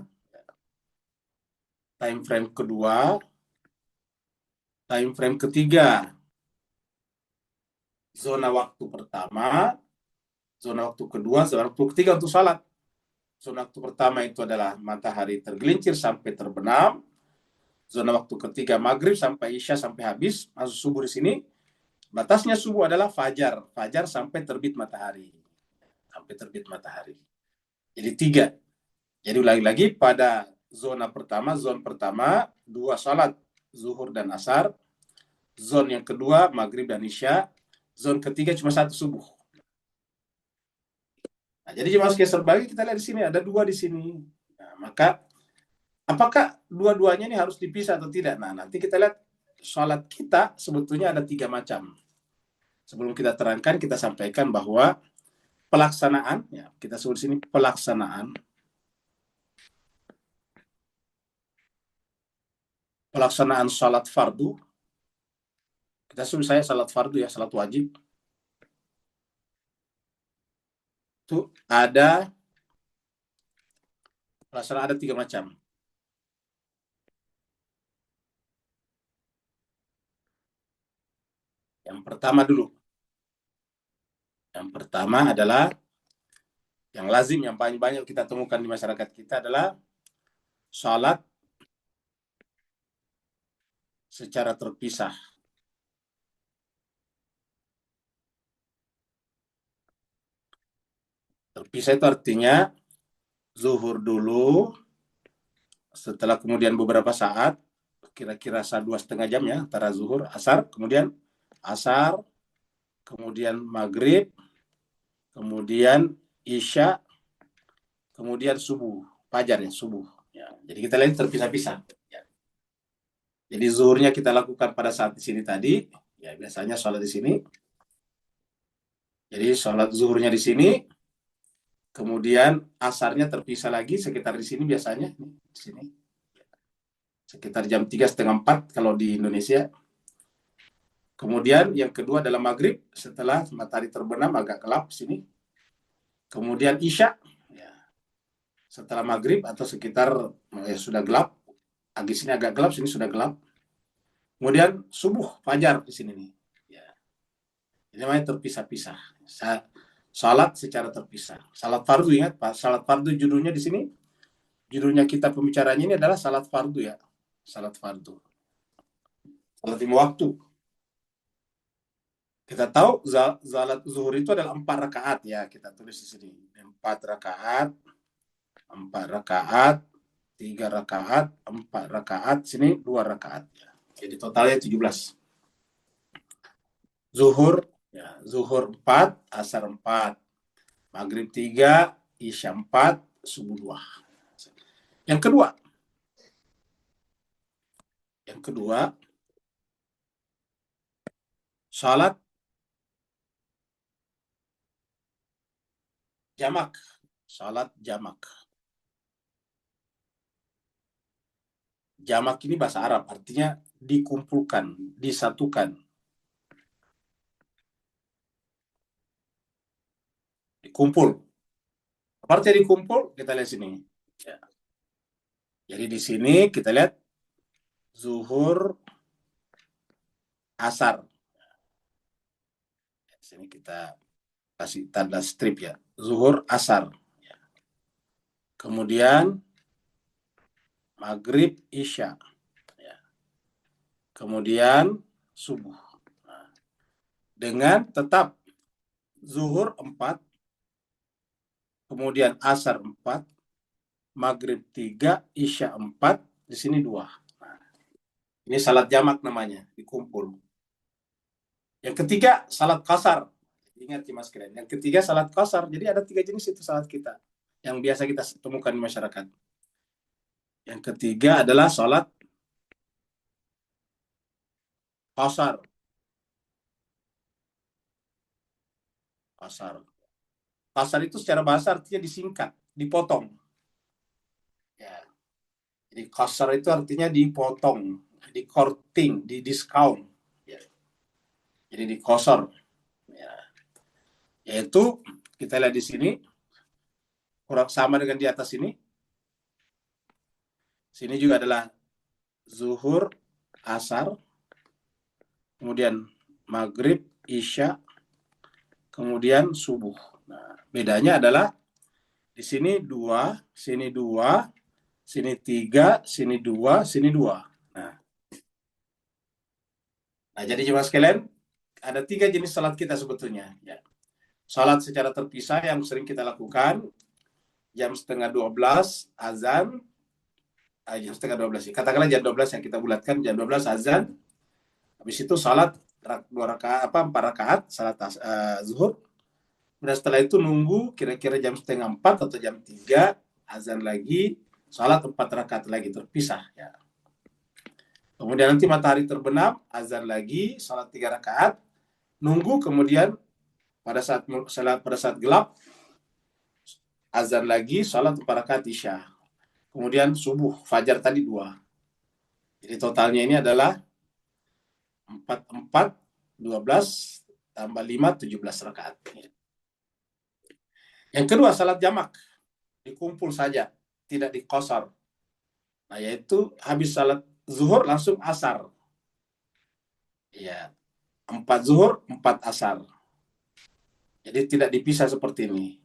time frame kedua, time frame ketiga. Zona waktu pertama, zona waktu kedua, zona waktu ketiga untuk salat. Zona waktu pertama itu adalah matahari tergelincir sampai terbenam. Zona waktu ketiga maghrib sampai isya sampai habis, masuk subuh di sini. Batasnya subuh adalah fajar, fajar sampai terbit matahari. Sampai terbit matahari. Jadi 3. Jadi ulangi lagi pada zona pertama, 2 salat zuhur dan asar. Zona yang kedua maghrib dan isya. Zona ketiga cuma 1 subuh. Nah, jadi jemaah sekalian terbagi kita lihat di sini ada 2 di sini. Nah, maka apakah dua-duanya ini harus dipisah atau tidak? Nah, nanti kita lihat salat kita sebetulnya ada 3 macam. Sebelum kita terangkan, kita sampaikan bahwa pelaksanaan, ya, kita sebut di sini pelaksanaan salat fardu. Kita sebut saya salat fardu ya, salat wajib. Itu ada ada 3 macam. Yang pertama dulu. Yang pertama adalah yang lazim, yang paling banyak kita temukan di masyarakat kita adalah salat secara terpisah. Terpisah itu artinya zuhur dulu, setelah kemudian beberapa saat, kira-kira 2,5 jam ya, antara zuhur, asar, kemudian asar, kemudian maghrib, kemudian isya, kemudian subuh, fajar ya, subuh. Ya, jadi kita lihat terpisah-pisah. Ya. Jadi zuhurnya kita lakukan pada saat di sini tadi, ya biasanya sholat di sini. Jadi sholat zuhurnya di sini, kemudian asarnya terpisah lagi sekitar di sini biasanya, di sini. Sekitar jam 3:30 kalau di Indonesia. Kemudian yang kedua adalah maghrib, setelah matahari terbenam agak gelap sini. Kemudian isya, ya, setelah maghrib atau sekitar sudah gelap, di sini agak gelap, sini sudah gelap. Kemudian subuh, fajar di sini nih. Ya. Ini namanya terpisah-pisah. Salat secara terpisah. Salat fardu, ingat Pak, salat fardu judulnya di sini. Judulnya kita pembicaranya ini adalah salat fardu ya. Salat fardu. Salat 5 waktu. Kita tahu salat zuhur itu adalah 4 rakaat ya, kita tulis di sini. 4 rakaat, 4 rakaat, 3 rakaat, 4 rakaat, sini 2 rakaat ya. Jadi totalnya 17. Zuhur ya, zuhur 4, asar 4, maghrib 3, isya 4, subuh 2. Yang kedua, salat jamak. Salat jamak. Jamak ini bahasa Arab, artinya dikumpulkan, disatukan. Dikumpul. Apa artinya dikumpul? Kita lihat sini. Ya. Jadi di sini kita lihat zuhur, asar. Di sini kita kasih tanda strip ya. Zuhur, asar. Kemudian maghrib, isya. Kemudian subuh. Dengan tetap zuhur 4, kemudian asar 4, maghrib 3, isya 4, di sini 2. Nah, ini salat jamak namanya, dikumpul. Yang ketiga, salat qasar. Ingat ya Mas kalian. Yang ketiga, salat qasar. Jadi ada 3 jenis itu salat kita yang biasa kita temukan di masyarakat. Yang ketiga adalah salat qasar. Qasar itu secara bahasa artinya disingkat, dipotong. Ya. Jadi qasar itu artinya dipotong, di-korting, di-discount. Ya. Jadi dikosor. Ya. Yaitu kita lihat di sini kurang sama dengan di atas ini. Sini juga adalah zuhur, asar, kemudian maghrib, isya, kemudian subuh. Nah, bedanya adalah di sini 2, sini 2, sini 3, sini 2, sini 2. Nah, jadi jemaah sekalian, ada 3 jenis salat kita sebetulnya. Ya. Salat secara terpisah yang sering kita lakukan, jam 11:30 azan, jam 11:30 katakanlah jam 12 yang kita bulatkan, jam 12 azan, habis itu salat 4 rakaat salat zuhur. Dan setelah itu nunggu kira-kira jam 3:30 atau jam 3 azan lagi, salat 4 rakaat lagi terpisah ya. Kemudian nanti matahari terbenam, azan lagi, salat 3 rakaat, nunggu kemudian pada saat gelap, azan lagi, salat 4 rakaat isya. Kemudian subuh, fajar tadi 2. Jadi totalnya ini adalah 4, 12, tambah 5, 17 rakaat. Yang kedua, salat jamak. Dikumpul saja, tidak diqasar. Nah, yaitu habis salat zuhur langsung asar. Ya, 4 zuhur, 4 asar. Jadi tidak dipisah seperti ini.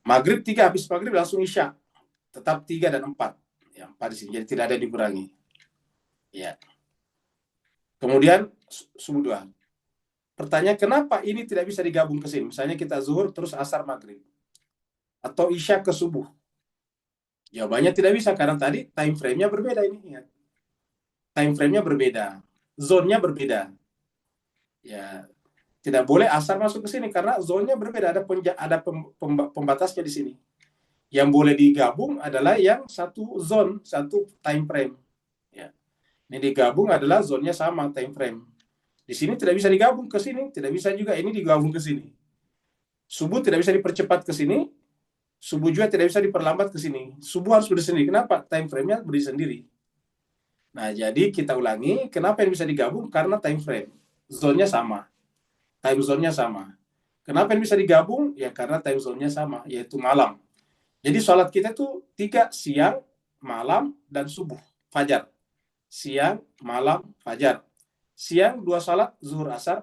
Maghrib 3, habis maghrib langsung isya. Tetap 3 dan 4. Ya, 4 di sini. Jadi tidak ada dikurangi. Ya. Kemudian subuh 2. Pertanyaan, kenapa ini tidak bisa digabung ke sini? Misalnya kita zuhur terus asar maghrib. Atau isya ke subuh. Jawabannya tidak bisa karena tadi time frame-nya berbeda ini. Ya. Time frame-nya berbeda. Zone-nya berbeda. Ya, tidak boleh asar masuk ke sini karena zone-nya berbeda. Ada pembatasnya di sini. Yang boleh digabung adalah yang satu zone, satu time frame. Ya. Ini digabung adalah zone-nya sama time frame. Di sini tidak bisa digabung ke sini, tidak bisa juga ini digabung ke sini. Subuh tidak bisa dipercepat ke sini, subuh juga tidak bisa diperlambat ke sini. Subuh harus berdiri sendiri. Kenapa? Time frame-nya berdiri sendiri. Nah, jadi kita ulangi, kenapa yang bisa digabung? Karena time frame. Zone-nya sama. Time zone-nya sama. Kenapa yang bisa digabung? Ya karena time zone-nya sama, yaitu malam. Jadi sholat kita itu 3, siang, malam, dan subuh, fajar. Siang, malam, fajar. Siang 2 sholat, zuhur asar.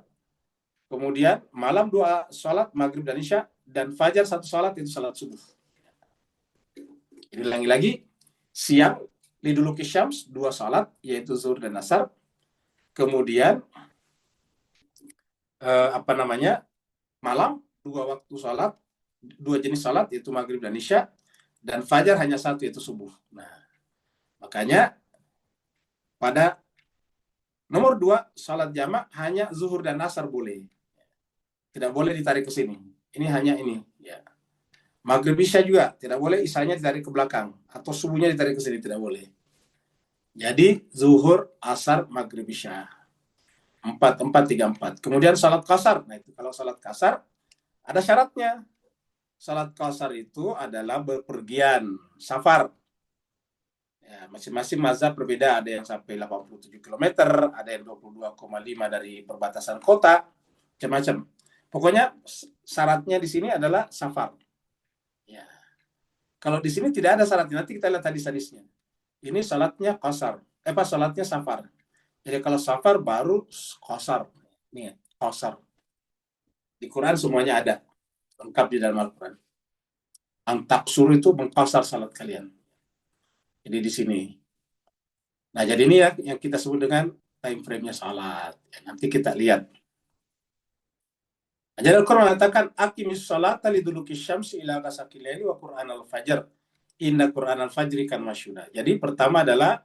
Kemudian malam 2 sholat, maghrib dan isya. Dan fajar 1 sholat, itu sholat subuh. Ini lagi-lagi, siang, liduluki syams, 2 sholat, yaitu zuhur dan asar. Kemudian, malam, 2 waktu sholat, 2 jenis sholat, yaitu maghrib dan isya. Dan fajar hanya 1, yaitu subuh. Nah, makanya pada nomor 2, salat jamak hanya zuhur dan asar boleh. Tidak boleh ditarik ke sini. Ini hanya ini. Ya. Maghrib isya juga tidak boleh, isyanya ditarik ke belakang. Atau subuhnya ditarik ke sini, tidak boleh. Jadi zuhur, asar, maghrib isya. 4, 4, 3, 4. Kemudian salat qasar. Nah, itu kalau salat qasar ada syaratnya. Salat qasar itu adalah bepergian, safar. Ya, masing-masing mazhab berbeda, ada yang sampai 87 km, ada yang 22,5 dari perbatasan kota, macam-macam. Pokoknya syaratnya di sini adalah safar. Ya. Kalau di sini tidak ada syaratnya, nanti kita lihat hadis-hadisnya. Ini salatnya qasar, salatnya safar. Jadi kalau safar baru qasar. Nih, qasar. Di Quran semuanya ada, lengkap di dalam Al-Quran. Antaksur itu mengqasar salat kalian. Jadi di sini. Nah, jadi ini ya yang kita sebut dengan time frame-nya salat. Nanti kita lihat. Nah, jadi Al-Quran mengatakan, aqimis salata liduluki syamsi ila ghasaqil laili wa Qur'an al-fajr. Inna Qur'an al-fajri kan masyhuda. Jadi pertama adalah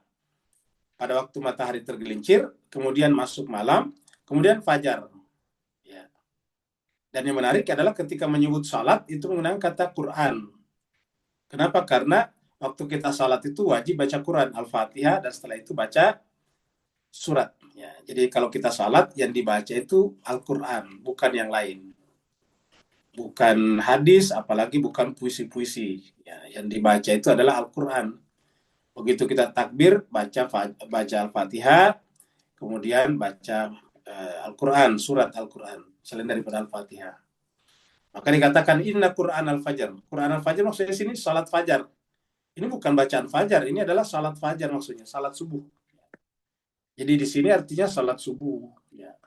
pada waktu matahari tergelincir, kemudian masuk malam, kemudian fajar. Ya. Dan yang menarik adalah ketika menyebut salat itu menggunakan kata Quran. Kenapa? Karena waktu kita salat itu wajib baca Quran, Al-Fatihah, dan setelah itu baca surat. Ya, jadi kalau kita salat yang dibaca itu Al-Quran, bukan yang lain. Bukan hadis, apalagi bukan puisi-puisi. Ya, yang dibaca itu adalah Al-Quran. Begitu kita takbir, baca Al-Fatihah, kemudian baca Al-Quran, surat Al-Quran, selain daripada Al-Fatihah. Maka dikatakan inna Quran al-Fajr. Quran al-Fajr maksudnya sini salat fajar. Ini bukan bacaan fajar, ini adalah salat fajar maksudnya, salat subuh. Jadi di sini artinya salat subuh. Ya.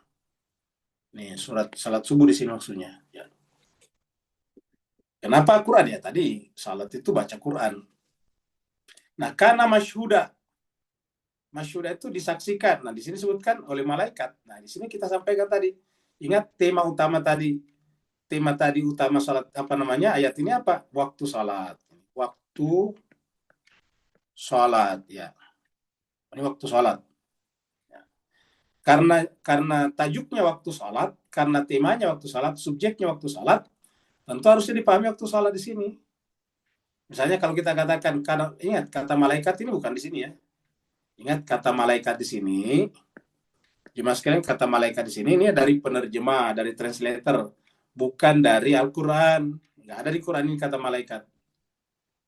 Nih salat subuh di sini maksudnya. Ya. Kenapa Quran ya? Tadi salat itu baca Quran. Nah, karena masyhuda itu disaksikan. Nah, di sini disebutkan oleh malaikat. Nah, di sini kita sampaikan tadi. Ingat tema utama tadi. Tema tadi utama salat ayat ini apa? Waktu salat. Waktu salat ya. Ini waktu salat. Ya. Karena tajuknya waktu salat, karena temanya waktu salat, subjeknya waktu salat, tentu harusnya dipahami waktu salat di sini. Misalnya kalau kita katakan, ingat kata malaikat ini bukan di sini ya. Ingat kata malaikat di sini. Jemaah sekalian, kata malaikat di sini ini dari penerjemah, dari translator, bukan dari Al-Quran. Nggak ada di Quran ini kata malaikat.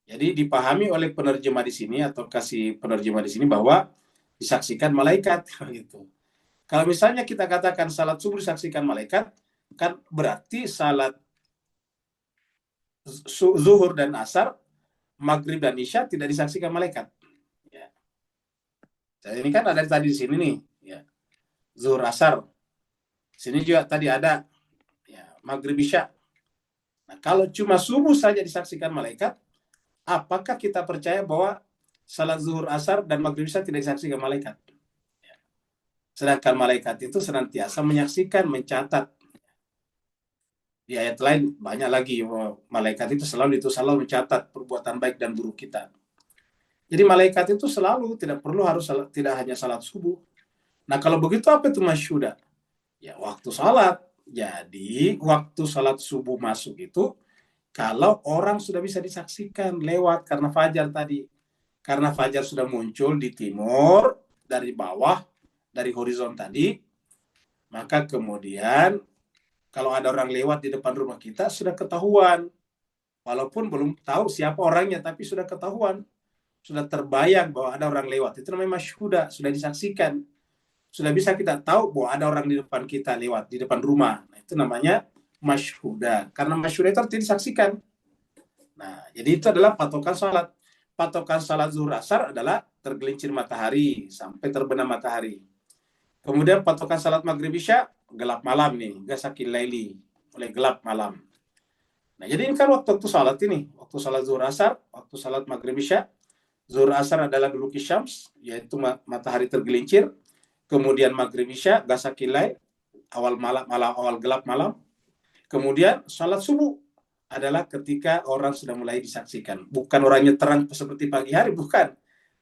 Jadi dipahami oleh penerjemah di sini atau kasih penerjemah di sini bahwa disaksikan malaikat gitu. Kalau misalnya kita katakan salat subuh disaksikan malaikat, kan berarti salat zuhur dan asar, maghrib dan isya tidak disaksikan malaikat. Ya. Jadi ini kan ada tadi di sini nih, ya. Zuhur asar. Sini juga tadi ada, ya, maghrib isya. Nah, kalau cuma subuh saja disaksikan malaikat, apakah kita percaya bahwa salat zuhur asar dan maghrib isya tidak disaksikan malaikat? Ya. Sedangkan malaikat itu senantiasa menyaksikan, mencatat. Di ayat lain banyak lagi, malaikat itu selalu mencatat perbuatan baik dan buruk kita. Jadi malaikat itu selalu tidak perlu harus tidak hanya salat subuh. Nah kalau begitu apa itu masyhuda? Ya waktu salat. Jadi waktu salat subuh masuk itu kalau orang sudah bisa disaksikan lewat karena fajar tadi. Karena fajar sudah muncul di timur, dari bawah, dari horizon tadi, maka kemudian kalau ada orang lewat di depan rumah kita sudah ketahuan. Walaupun belum tahu siapa orangnya, tapi sudah ketahuan. Sudah terbayang bahwa ada orang lewat. Itu namanya masyhuda, sudah disaksikan. Sudah bisa kita tahu bahwa ada orang di depan kita lewat, di depan rumah. Nah, itu namanya masyhuda. Karena masyhuda itu artinya disaksikan. Nah, jadi itu adalah patokan salat. Patokan salat zuhur asar adalah tergelincir matahari sampai terbenam matahari. Kemudian patokan salat maghrib isya gelap malam nih, gasakil laili, mulai gelap malam. Nah, jadi ini kan waktu salat ini, waktu salat zuhur asar, waktu salat maghrib isya. Zuhur asar adalah duluki syams, yaitu matahari tergelincir. Kemudian maghrib isya gasakil lail, awal gelap malam. Kemudian salat subuh adalah ketika orang sudah mulai disaksikan. Bukan orangnya terang seperti pagi hari, bukan.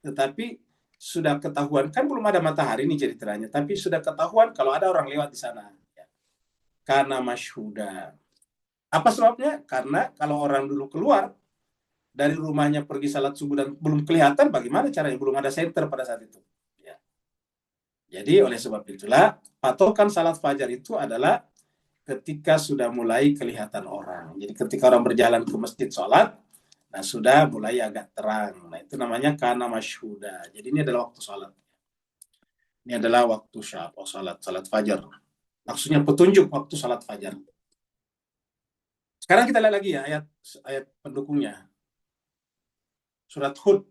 Tetapi sudah ketahuan, kan belum ada matahari nih ceritanya, tapi sudah ketahuan kalau ada orang lewat di sana. Karena masyhuda. Apa sebabnya? Karena kalau orang dulu keluar dari rumahnya pergi salat subuh dan belum kelihatan, bagaimana caranya? Belum ada senter pada saat itu. Ya. Jadi oleh sebab itulah patokan salat fajar itu adalah ketika sudah mulai kelihatan orang. Jadi ketika orang berjalan ke masjid salat, nah sudah mulai agak terang. Nah itu namanya kana masyhuda. Jadi ini adalah waktu salat. Ini adalah waktu salat fajar. Maksudnya petunjuk waktu salat fajar. Sekarang kita lihat lagi ya ayat pendukungnya. Surat Hud.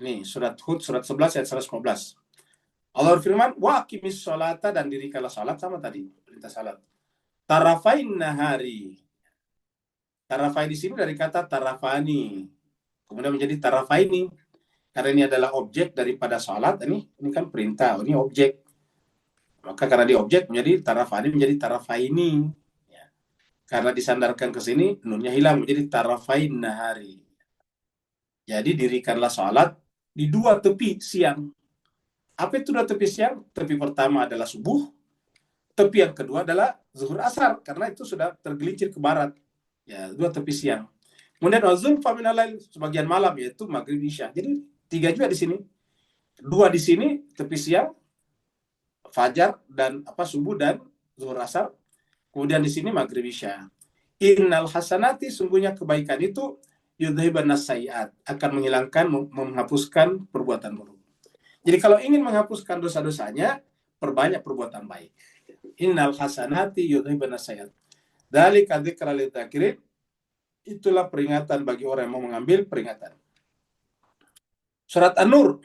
Ini surat Hud surat 11 ayat 115. Allah berfirman, wa aqimis sholata, dan dirikanlah salat, sama tadi perintah salat. Tarafain nahari. Tarafai di sini dari kata tarafani. Kemudian menjadi tarafaini. Karena ini adalah objek daripada salat, ini kan perintah, ini objek. Maka karena di objek menjadi tarafani, menjadi tarafaini. Ya. Karena disandarkan ke sini, nunnya hilang menjadi tarafain nahari. Jadi dirikanlah salat di dua tepi siang. Apa itu dua tepi siang? Tepi pertama adalah subuh, tepi yang kedua adalah zuhur asar, karena itu sudah tergelincir ke barat. Ya, dua tepi siang. Kemudian wazulfa minal lail, sebagian malam, yaitu maghrib isya. Jadi tiga juga di sini. Dua di sini tepi siang, fajar dan subuh dan zuhur asar. Kemudian di sini maghrib isya. Innal hasanati, sungguhnya kebaikan itu yudhiban as-sayyi'at, akan menghilangkan, menghapuskan perbuatan buruk. Jadi kalau ingin menghapuskan dosa-dosanya, perbanyak perbuatan baik. Innal hasanati yudhiban as-sayyi'at. Dzalika dzikra lidzakirin, itulah peringatan bagi orang yang mau mengambil peringatan. Surat An-Nur.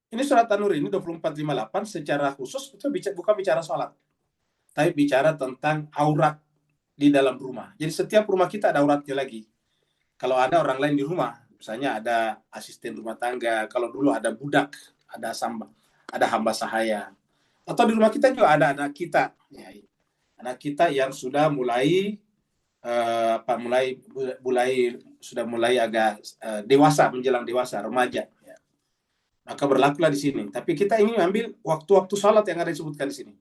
Ini surat An-Nur ini 2458 secara khusus itu bukan bicara sholat, tapi bicara tentang aurat di dalam rumah. Jadi setiap rumah kita ada auratnya lagi. Kalau ada orang lain di rumah, misalnya ada asisten rumah tangga, kalau dulu ada budak, ada hamba sahaya, atau di rumah kita juga ada anak kita, ya, anak kita yang sudah mulai agak dewasa, menjelang dewasa, remaja. Ya. Maka berlakulah di sini. Tapi kita ingin ambil waktu-waktu salat yang ada disebutkan di sini.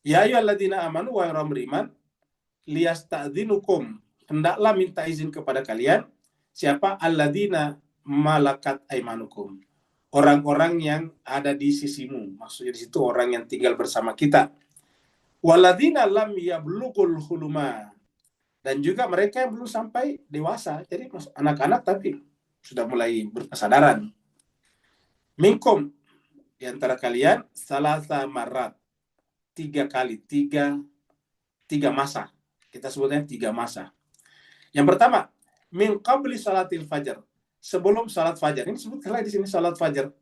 Ya ayyuhalladzina amanu, wa orang beriman, liyasta'dzinukum, hendaklah minta izin kepada kalian. Siapa? Alladzina malakat aimanukum, orang-orang yang ada di sisimu. Maksudnya di situ orang yang tinggal bersama kita. Walladzina lam yablughul huluma, dan juga mereka yang belum sampai dewasa. Jadi anak-anak tapi sudah mulai berkesadaran. Minkum, di antara kalian, salasa marat, 3 kali, tiga masa. Kita sebutnya 3 masa. Yang pertama, min qabli salatil fajar. Sebelum salat fajar. Ini disebut di sini salat fajar.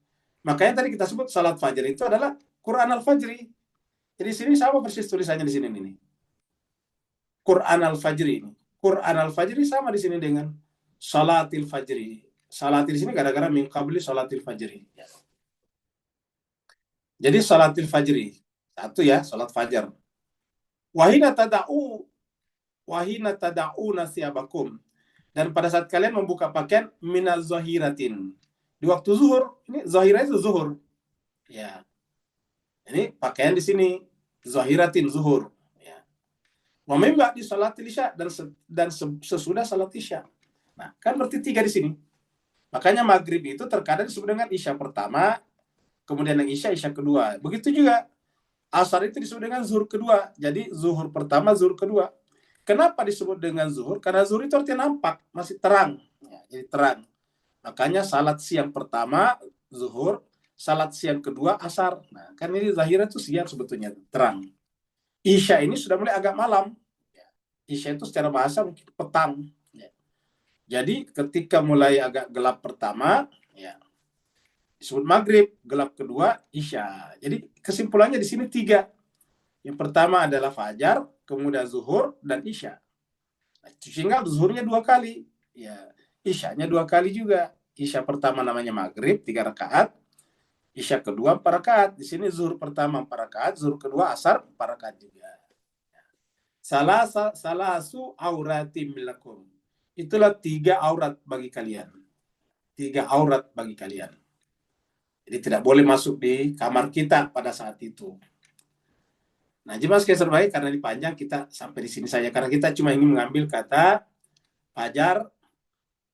Makanya tadi kita sebut salat fajar itu adalah Quran al-Fajri. Jadi di sini sama persis tulisannya di sini ini. Quran al-Fajri ini. Quran al-Fajri sama di sini dengan salatil fajri. Salatil di sini gara-gara min qabli salatil fajri. Jadi salatil fajri. Satu ya, salat fajar. Wahina tada'una siyabakum. Dan pada saat kalian membuka pakaian minal zahiratin. Di waktu zuhur, ini zahirah itu zuhur. Ya. Ini pakaian di sini zahiratin zuhur. Ya. Wa min ba'di salatil isya dan sesudah salat isya. Nah, kan berarti 3 di sini. Makanya maghrib itu terkadang disebut dengan isya pertama, kemudian yang isya kedua. Begitu juga asar itu disebut dengan zuhur kedua. Jadi zuhur pertama, zuhur kedua. Kenapa disebut dengan zuhur? Karena zuhur itu artinya nampak, masih terang. Ya, jadi terang. Makanya salat siang pertama, zuhur. Salat siang kedua, asar. Nah, kan ini zahirah itu siang sebetulnya, terang. Isya ini sudah mulai agak malam. Isya itu secara bahasa mungkin petang. Ya. Jadi ketika mulai agak gelap pertama, ya, disebut maghrib, gelap kedua, isya. Jadi kesimpulannya di sini 3. Yang pertama adalah fajar, kemudian zuhur, dan isya. Sehingga zuhurnya 2 kali. Ya, isyanya 2 kali juga. Isya pertama namanya maghrib, 3 rakaat. Isya kedua 4 rakaat. Di sini zuhur pertama 4 rakaat, zuhur kedua asar 4 rakaat juga. Salasu auratim lakum. Itulah 3 aurat bagi kalian. 3 aurat bagi kalian. Jadi tidak boleh masuk di kamar kita pada saat itu. Nah, jemaah sekalian terbaik, karena ini panjang kita sampai di sini saja. Karena kita cuma ingin mengambil kata fajar,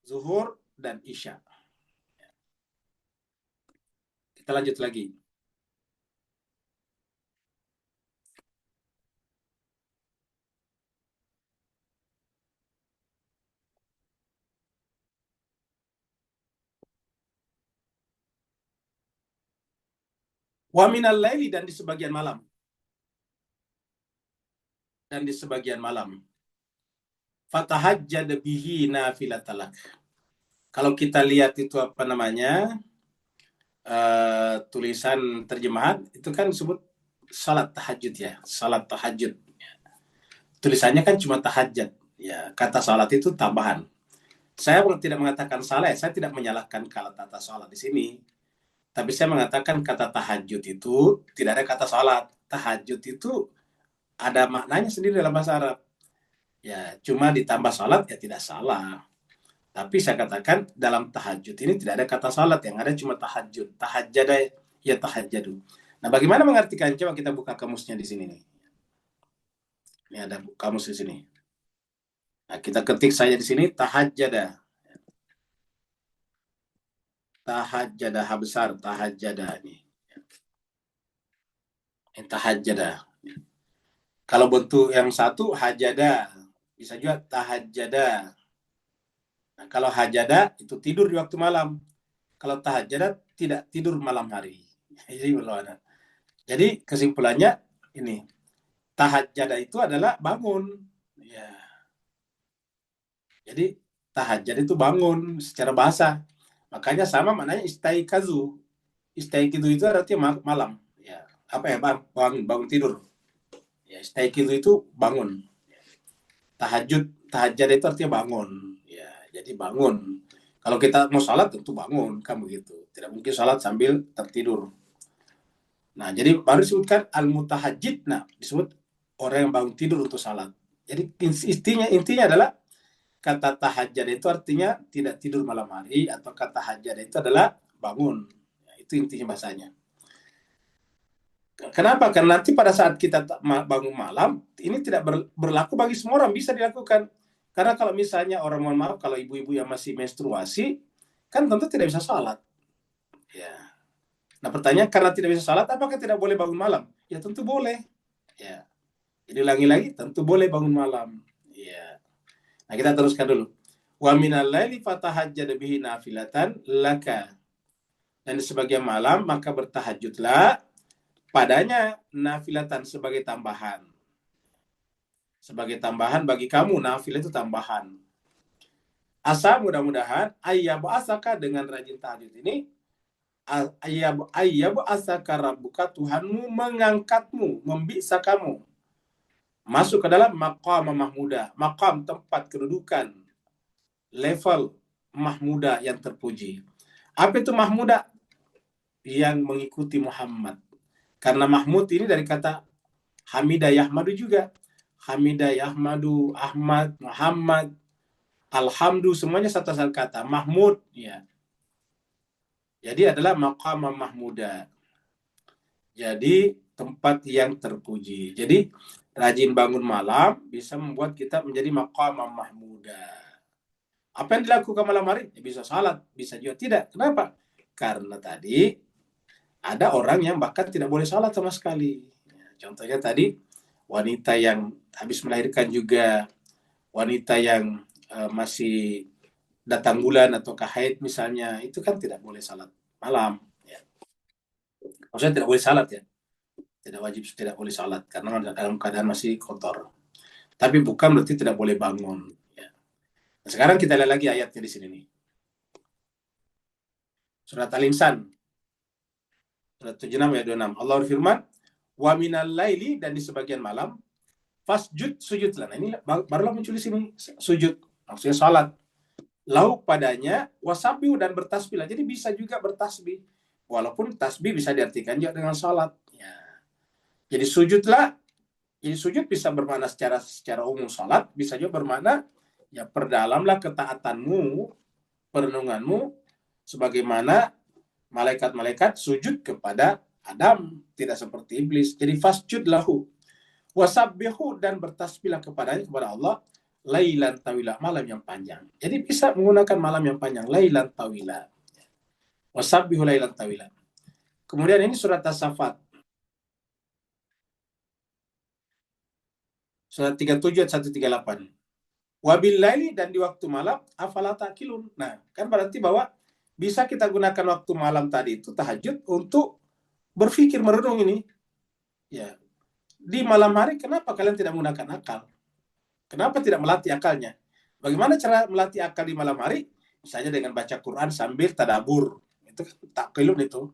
zuhur, dan isya. Kita lanjut lagi. Wa minal laili, dan di sebagian malam. Dan di sebagian malam. Fatahajjad bihi nafilatalak. Kalau kita lihat itu apa namanya, tulisan terjemahan, itu kan disebut salat tahajud ya. Salat tahajud. Tulisannya kan cuma tahajud. Ya, kata salat itu tambahan. Saya tidak mengatakan salah, saya tidak menyalahkan kata salat di sini. Tapi saya mengatakan kata tahajud itu tidak ada kata salat. Tahajud itu ada maknanya sendiri dalam bahasa Arab. Ya, cuma ditambah salat ya tidak salah. Tapi saya katakan dalam tahajud ini tidak ada kata salat, yang ada cuma tahajud. Tahajjada ya tahajjadu. Nah, bagaimana mengartikan? Coba kita buka kamusnya di sini nih. Ini ada kamus di sini. Nah, kita ketik saja di sini tahajjada. Tahajjada ha besar, tahajjada ini. Tahajjada. Kalau bentuk yang satu hajada, bisa juga tahajjada. Nah, kalau hajada itu tidur di waktu malam. Kalau tahajjada tidak tidur malam hari. Jadi kesimpulannya ini, tahajjada itu adalah bangun. Ya. Jadi tahajjud itu bangun secara bahasa. Makanya sama maknanya istaikazu. Istaikazu itu artinya malam. Ya. Apa ya, bangun tidur. Ya, istaikazu itu bangun. Tahajjud itu artinya bangun. Ya, jadi bangun. Kalau kita mau salat tentu bangun, kan begitu. Tidak mungkin salat sambil tertidur. Nah, jadi baru disebutkan al-mutahajjid. Nah, disebut orang yang bangun tidur untuk salat. Jadi intinya adalah kata tahajjud itu artinya tidak tidur malam hari, atau kata tahajjud itu adalah bangun. Ya, itu intinya bahasanya. Kenapa? Karena nanti pada saat kita bangun malam, ini tidak berlaku bagi semua orang, bisa dilakukan. Karena kalau misalnya orang, mohon maaf, kalau ibu-ibu yang masih menstruasi, kan tentu tidak bisa salat. Ya. Nah, pertanyaan, karena tidak bisa salat, apakah tidak boleh bangun malam? Ya tentu boleh. Ya. Jadi ulangi lagi, tentu boleh bangun malam. Ya. Nah, kita teruskan dulu. Wa minal laili fatahajjad bihi nafilatan laka. Dan di sebagian malam maka bertahajudlah padanya nafilatan sebagai tambahan. Sebagai tambahan bagi kamu, nafil itu tambahan. Asa mudah-mudahan ayyabu asaka dengan rajin tahajud ini, ayyabu asaka rabbuka, Tuhanmu mengangkatmu, membiksa kamu masuk ke dalam maqam mahmuda, maqam tempat kedudukan, level mahmuda yang terpuji. Apa itu mahmuda? Yang mengikuti Muhammad. Karena Mahmud ini dari kata Hamidah Yahmadu juga. Hamidah Yahmadu, Ahmad, Muhammad, Alhamdu, semuanya satu kata. Mahmud, ya. Jadi adalah maqam mahmuda. Jadi tempat yang terpuji. Jadi rajin bangun malam bisa membuat kita menjadi maqam mahmuda. Apa yang dilakukan malam hari? Ya, bisa salat, bisa juga tidak. Kenapa? Karena tadi ada orang yang bahkan tidak boleh salat sama sekali. Contohnya tadi wanita yang habis melahirkan juga, wanita yang masih datang bulan atau haid misalnya, itu kan tidak boleh salat malam. Ya. Maksudnya tidak boleh salat ya, tidak wajib, tidak boleh salat karena dalam keadaan masih kotor. Tapi bukan berarti tidak boleh bangun. Ya. Nah, sekarang kita lihat lagi ayatnya di sini nih. Surat Al-Insan, surat 76 ayat 26. Allah berfirman, wa minal laili, dan di sebagian malam, fasjud, sujudlah. Nah ini barulah muncul di sini sujud, maksudnya salat. Lau padanya, wasabihu, dan bertasbihlah. Jadi bisa juga bertasbih, walaupun tasbih bisa diartikan juga dengan salat. Ya. Jadi sujudlah. Jadi sujud bisa bermakna secara umum salat, bisa juga bermakna ya perdalamlah ketaatanmu, perenunganmu, sebagaimana malaikat-malaikat sujud kepada Adam, tidak seperti iblis. Jadi fasjud lahu, wasabbihu, dan bertasbihlah kepadanya, kepada Allah, lailan tawila, malam yang panjang. Jadi bisa menggunakan malam yang panjang, lailan tawila, wasabbihu lailan tawila. Kemudian ini surat As-Saffat, surat 37 ayat 138. Wabil laili, dan di waktu malam, afala ta'qilun. Nah, kan berarti bahwa bisa kita gunakan waktu malam tadi itu tahajud untuk berpikir, merenung ini. Ya. Di malam hari kenapa kalian tidak menggunakan akal? Kenapa tidak melatih akalnya? Bagaimana cara melatih akal di malam hari? Misalnya dengan baca Quran sambil tadabur. Itu ta'qilun itu.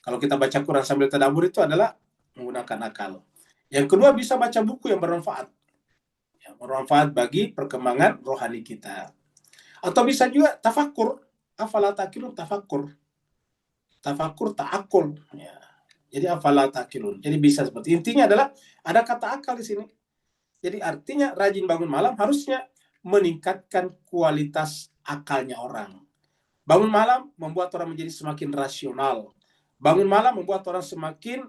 Kalau kita baca Quran sambil tadabur itu adalah menggunakan akal. Yang kedua, bisa baca buku yang bermanfaat. Ya, bermanfaat bagi perkembangan rohani kita. Atau bisa juga tafakur. Afala ta'qilun, tafakur. Tafakur, ta'akul. Ya. Jadi afala ta'qilun. Jadi bisa seperti, intinya adalah ada kata akal di sini. Jadi artinya rajin bangun malam harusnya meningkatkan kualitas akalnya orang. Bangun malam membuat orang menjadi semakin rasional. Bangun malam membuat orang semakin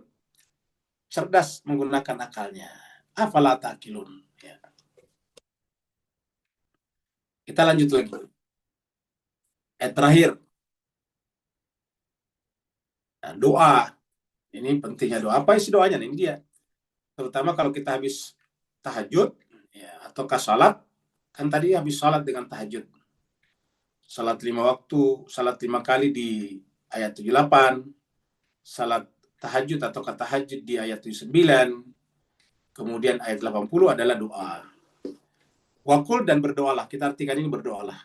cerdas menggunakan akalnya. Afala ta'qilun. Ya. Kita lanjut lagi. Ayat terakhir. Nah, doa. Ini pentingnya doa. Apa isi doanya? Ini dia. Terutama kalau kita habis tahajud, ya, atau salat, kan tadi habis salat dengan tahajud. Salat 5 waktu, salat 5 kali di ayat 78, salat tahajud atau tahajud di ayat 79, kemudian ayat 80 adalah doa. Wakul, dan berdoalah. Kita artikan ini berdoalah.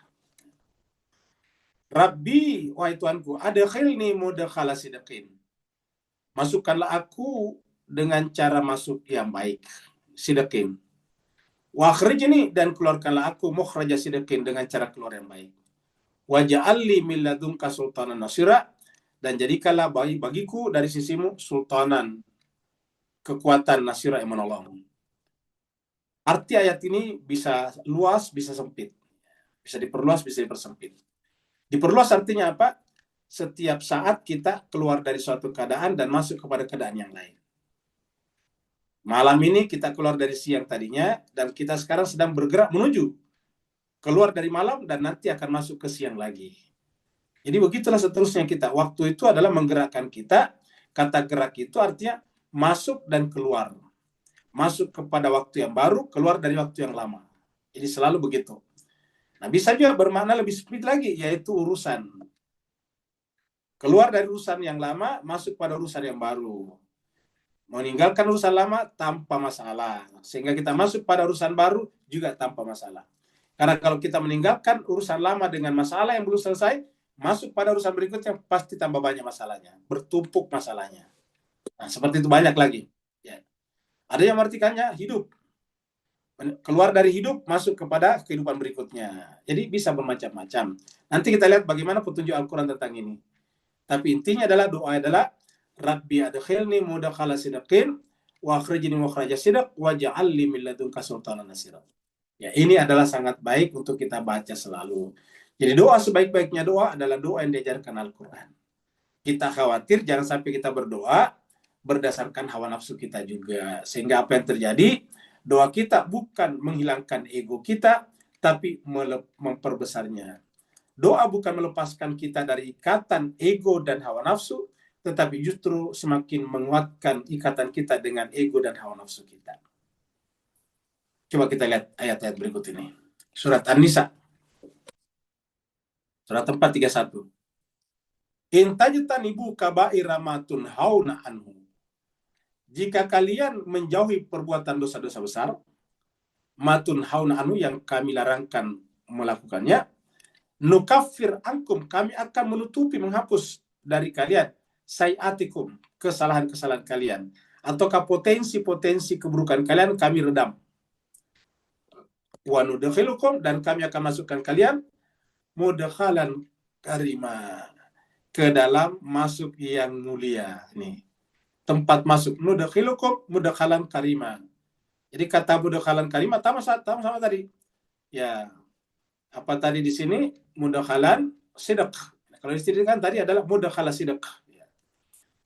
Rabbi, wahai Tuhanku, adkhilni mudkhala sidqin. Masukkanlah aku dengan cara masuk yang baik. Sidqin. Wa akhrijni, dan keluarkanlah aku mukhraja sidqin, dengan cara keluar yang baik. Waj'alli min ladunka sultanan nasira, dan jadikanlah bagiku dari sisimu sultanan, kekuatan, nasira, yang menolong. Arti ayat ini bisa luas, bisa sempit. Bisa diperluas, bisa dipersempit. Diperluas artinya apa? Setiap saat kita keluar dari suatu keadaan dan masuk kepada keadaan yang lain. Malam ini kita keluar dari siang tadinya, dan kita sekarang sedang bergerak menuju keluar dari malam, dan nanti akan masuk ke siang lagi. Jadi begitulah seterusnya kita. Waktu itu adalah menggerakkan kita. Kata gerak itu artinya masuk dan keluar. Masuk kepada waktu yang baru, keluar dari waktu yang lama. Jadi selalu begitu. Nah, bisa juga bermakna lebih sempit lagi, yaitu urusan. Keluar dari urusan yang lama, masuk pada urusan yang baru. Meninggalkan urusan lama tanpa masalah. Sehingga kita masuk pada urusan baru juga tanpa masalah. Karena kalau kita meninggalkan urusan lama dengan masalah yang belum selesai, masuk pada urusan berikutnya pasti tambah banyak masalahnya, bertumpuk masalahnya. Nah, seperti itu banyak lagi. Ya. Ada yang mengartikannya hidup, keluar dari hidup masuk kepada kehidupan berikutnya. Jadi bisa bermacam-macam. Nanti kita lihat bagaimana petunjuk Al-Quran tentang ini. Tapi intinya adalah doa adalah Rabbi adkhilni mudkhala sidqin wa akhrijni mukhraja sidq waj'al li min ladunka sultanan nasira. Ya, ini adalah sangat baik untuk kita baca selalu. Jadi doa sebaik-baiknya doa adalah doa yang diajarkan Al-Quran. Kita khawatir jangan sampai kita berdoa berdasarkan hawa nafsu kita juga. Sehingga apa yang terjadi, doa kita bukan menghilangkan ego kita, tapi memperbesarnya. Doa bukan melepaskan kita dari ikatan ego dan hawa nafsu, tetapi justru semakin menguatkan ikatan kita dengan ego dan hawa nafsu kita. Coba kita lihat ayat-ayat berikut ini. Surat An-Nisa. Surat 431. In tajtanibu kaba'ira ma tunhauna anhu. Jika kalian menjauhi perbuatan dosa-dosa besar, ma tunhauna anhu yang kami larangkan melakukannya, nukaffir ankum, kami akan menutupi, menghapus dari kalian sayiatikum, kesalahan-kesalahan kalian, ataukah potensi-potensi keburukan kalian kami redam. Wa nudkhilukum, dan kami akan masukkan kalian mudkhalan karima, ke dalam masuk yang mulia. Nih, tempat masuk nudkhilukum mudkhalan karima. Jadi kata mudkhalan karima sama tadi. Ya, apa tadi di sini? Mudkhalan sidq. Kalau di sini kan tadi adalah mudkhala sidq. Ya.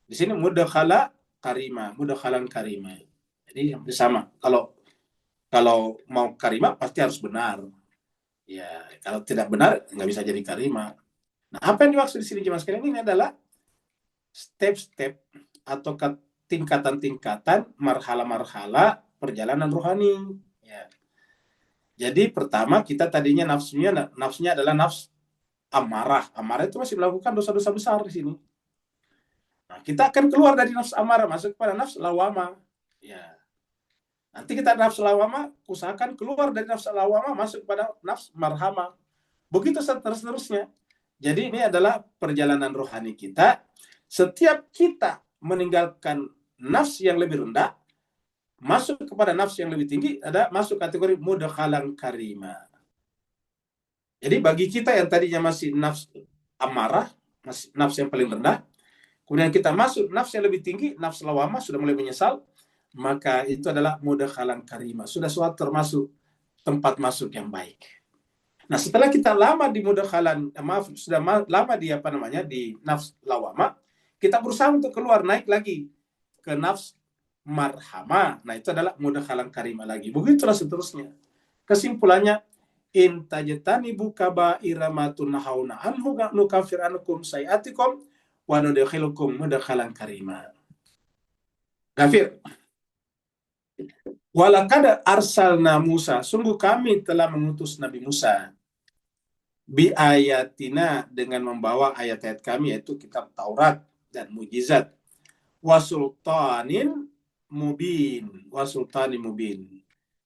Di sini mudkhala karima, mudkhalan karima. Jadi yang sama. Kalau mau karima pasti harus benar. Ya, kalau tidak benar nggak bisa jadi karima. Nah, apa yang dimaksud di sini jemaah sekalian ini adalah step-step atau tingkatan-tingkatan, marhala-marhala perjalanan rohani. Ya. Jadi pertama kita tadinya nafsunya adalah nafs amarah. Amarah itu masih melakukan dosa-dosa besar di sini. Nah, kita akan keluar dari nafs amarah masuk kepada nafs lawama. Ya. Nanti kita nafs lawama, usahakan keluar dari nafs lawama masuk pada nafs marhamah. Begitu seterusnya. Jadi ini adalah perjalanan rohani kita. Setiap kita meninggalkan nafs yang lebih rendah, masuk kepada nafs yang lebih tinggi, ada masuk kategori mudkhalan karima. Jadi bagi kita yang tadinya masih nafs amarah, masih nafs yang paling rendah, kemudian kita masuk nafs yang lebih tinggi, nafs lawama, sudah mulai menyesal, maka itu adalah mudkhalan karima. Sudah suatu termasuk tempat masuk yang baik. Nah, setelah kita lama di mudkhalan, sudah lama di di nafs lawama, kita berusaha untuk keluar, naik lagi ke nafs marhamah. Nah, itu adalah mudkhalan karimah lagi. Begitulah seterusnya. Kesimpulannya, in tajtanibu kaba'ira ma tunhauna anhu nukaffir ankum sayiatikum wa nudkhilukum mudkhalan karimah. Kafir. Walaqad arsalna Musa, sungguh kami telah mengutus Nabi Musa bi ayatina, dengan membawa ayat-ayat kami, yaitu kitab Taurat dan mujizat, wasultanin mubin,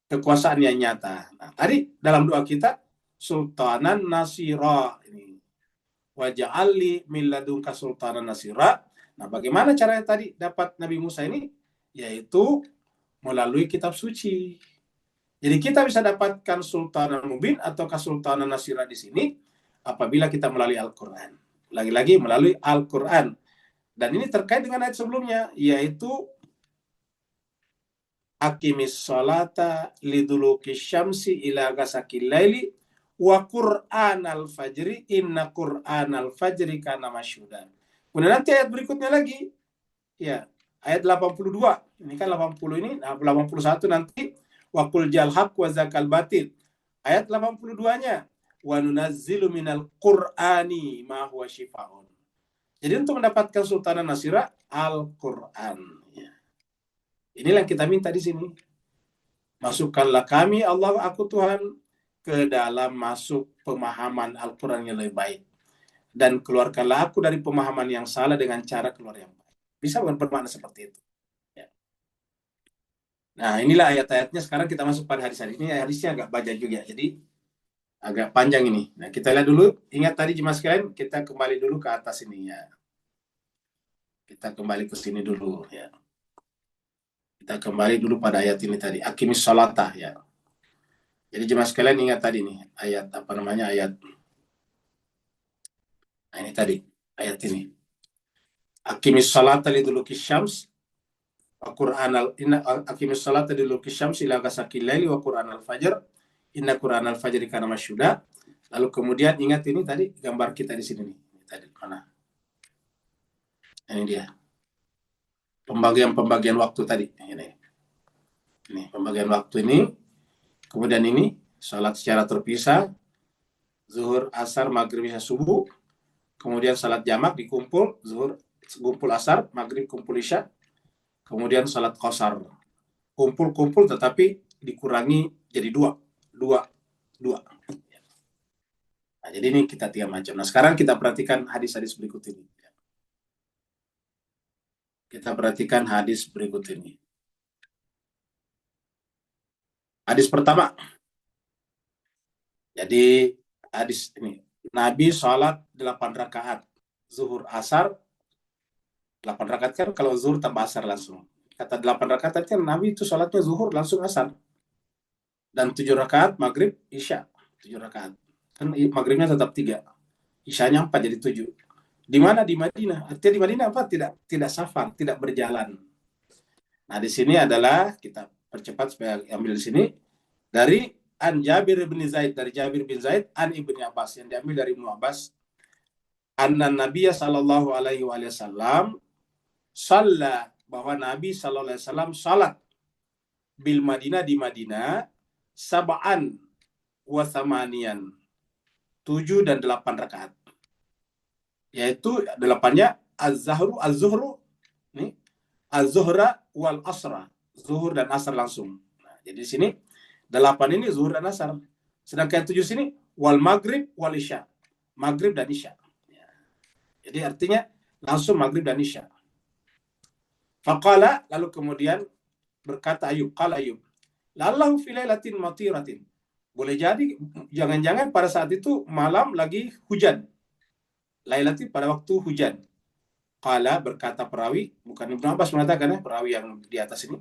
kekuasaan yang nyata. Nah, tadi dalam doa kita sultanan nasira, ini waja'alli min ladunka sultanan nasira. Nah, bagaimana caranya tadi dapat Nabi Musa ini? Yaitu melalui kitab suci. Jadi kita bisa dapatkan sultanan mubin atau kesultanan nasira di sini apabila kita melalui Al-Quran. Lagi-lagi melalui Al-Quran. Dan ini terkait dengan ayat sebelumnya, yaitu aqimis sholata liduluki syamsi ila ghasaqil laili wa qur'anal fajri inna qur'anal fajri kana masyhuda. Kemudian nanti ayat berikutnya lagi, ya, ayat 82. Ini kan 80 ini, 81 nanti waqul jal haq wa zakal batil. Ayat 82-nya wa nunazzilu minal qur'ani ma huwa syifaun. Jadi untuk mendapatkan sultanan nasira, Al-Qur'an. Ya. Inilah yang kita minta di sini. Masukkanlah kami, Allah aku Tuhan, ke dalam masuk pemahaman Al-Qur'an yang lebih baik. Dan keluarkanlah aku dari pemahaman yang salah dengan cara keluar yang baik. Bisa bermakna seperti itu. Nah, inilah ayat-ayatnya. Sekarang kita masuk pada hadis-hadis ini. Hadisnya agak banyak juga. Jadi agak panjang ini. Nah, kita lihat dulu. Ingat tadi jemaah sekalian, kita kembali dulu ke atas ini ya. Kita kembali ke sini dulu ya. Kita kembali dulu pada ayat ini tadi. Aqimis sholatah ya. Jadi jemaah sekalian ingat tadi nih ayat apa namanya ayat. Nah, ini tadi ayat ini. Aqimis sholata liduluki syams wa qur'anal inna aqimis sholata liduluki syams ila ghasaqil laili wa qur'anal fajr inna qur'anal fajri kana masyhuda. Lalu kemudian ingat ini tadi gambar kita di sini nih. Ini tadi mana? Ini dia. Pembagian waktu tadi. Ini pembagian waktu ini. Kemudian ini salat secara terpisah. Zuhur, asar, maghrib, isya, subuh. Kemudian salat jamak dikumpul. Zuhur, kumpul asar, maghrib, kumpul isya. Kemudian salat qasar. Kumpul-kumpul tetapi dikurangi jadi dua. Nah, jadi ini kita 3 macam. Nah, sekarang kita perhatikan hadis-hadis berikut ini. Kita perhatikan hadis berikut ini. Hadis pertama. Jadi hadis ini. Nabi sholat 8 rakaat. Zuhur asar. 8 rakaat kan kalau zuhur tambah asar langsung. Kata 8 rakaat kan Nabi itu sholatnya zuhur langsung asar. Dan 7 rakaat maghrib isya. 7 rakaat. Kan maghribnya tetap 3. Isyanya 4 jadi 7. Di mana? Di Madinah. Artinya di Madinah apa? Tidak safar, tidak berjalan. Nah, di sini adalah kita percepat supaya ambil di sini dari an Jabir bin Zaid, dari Jabir bin Zaid an Ibnu Abbas, yang diambil dari Ibnu Abbas, anna Nabiya sallallahu alaihi wasallam shalla, bahwa Nabi sallallahu alaihi wasallam salat bil Madinah, di Madinah, sab'an wa thamanian, 7 dan 8 rakaat. Yaitu 8-nya az-zuhru nih, az-zuhra wal asra, zuhur dan asar langsung. Nah, jadi di sini 8 ini zuhur dan asar. Sedangkan 7 sini wal maghrib wal isya, maghrib dan isya. Ya. Jadi artinya langsung maghrib dan isya. Faqala, lalu kemudian berkata Ayub, qala Ayub, lallahu fi lailatin matiratin. Boleh jadi jangan-jangan pada saat itu malam lagi hujan. Lailatin pada waktu hujan. Qala, berkata perawi, bukan Ibnu Abbas mengatakan, perawi yang di atas ini.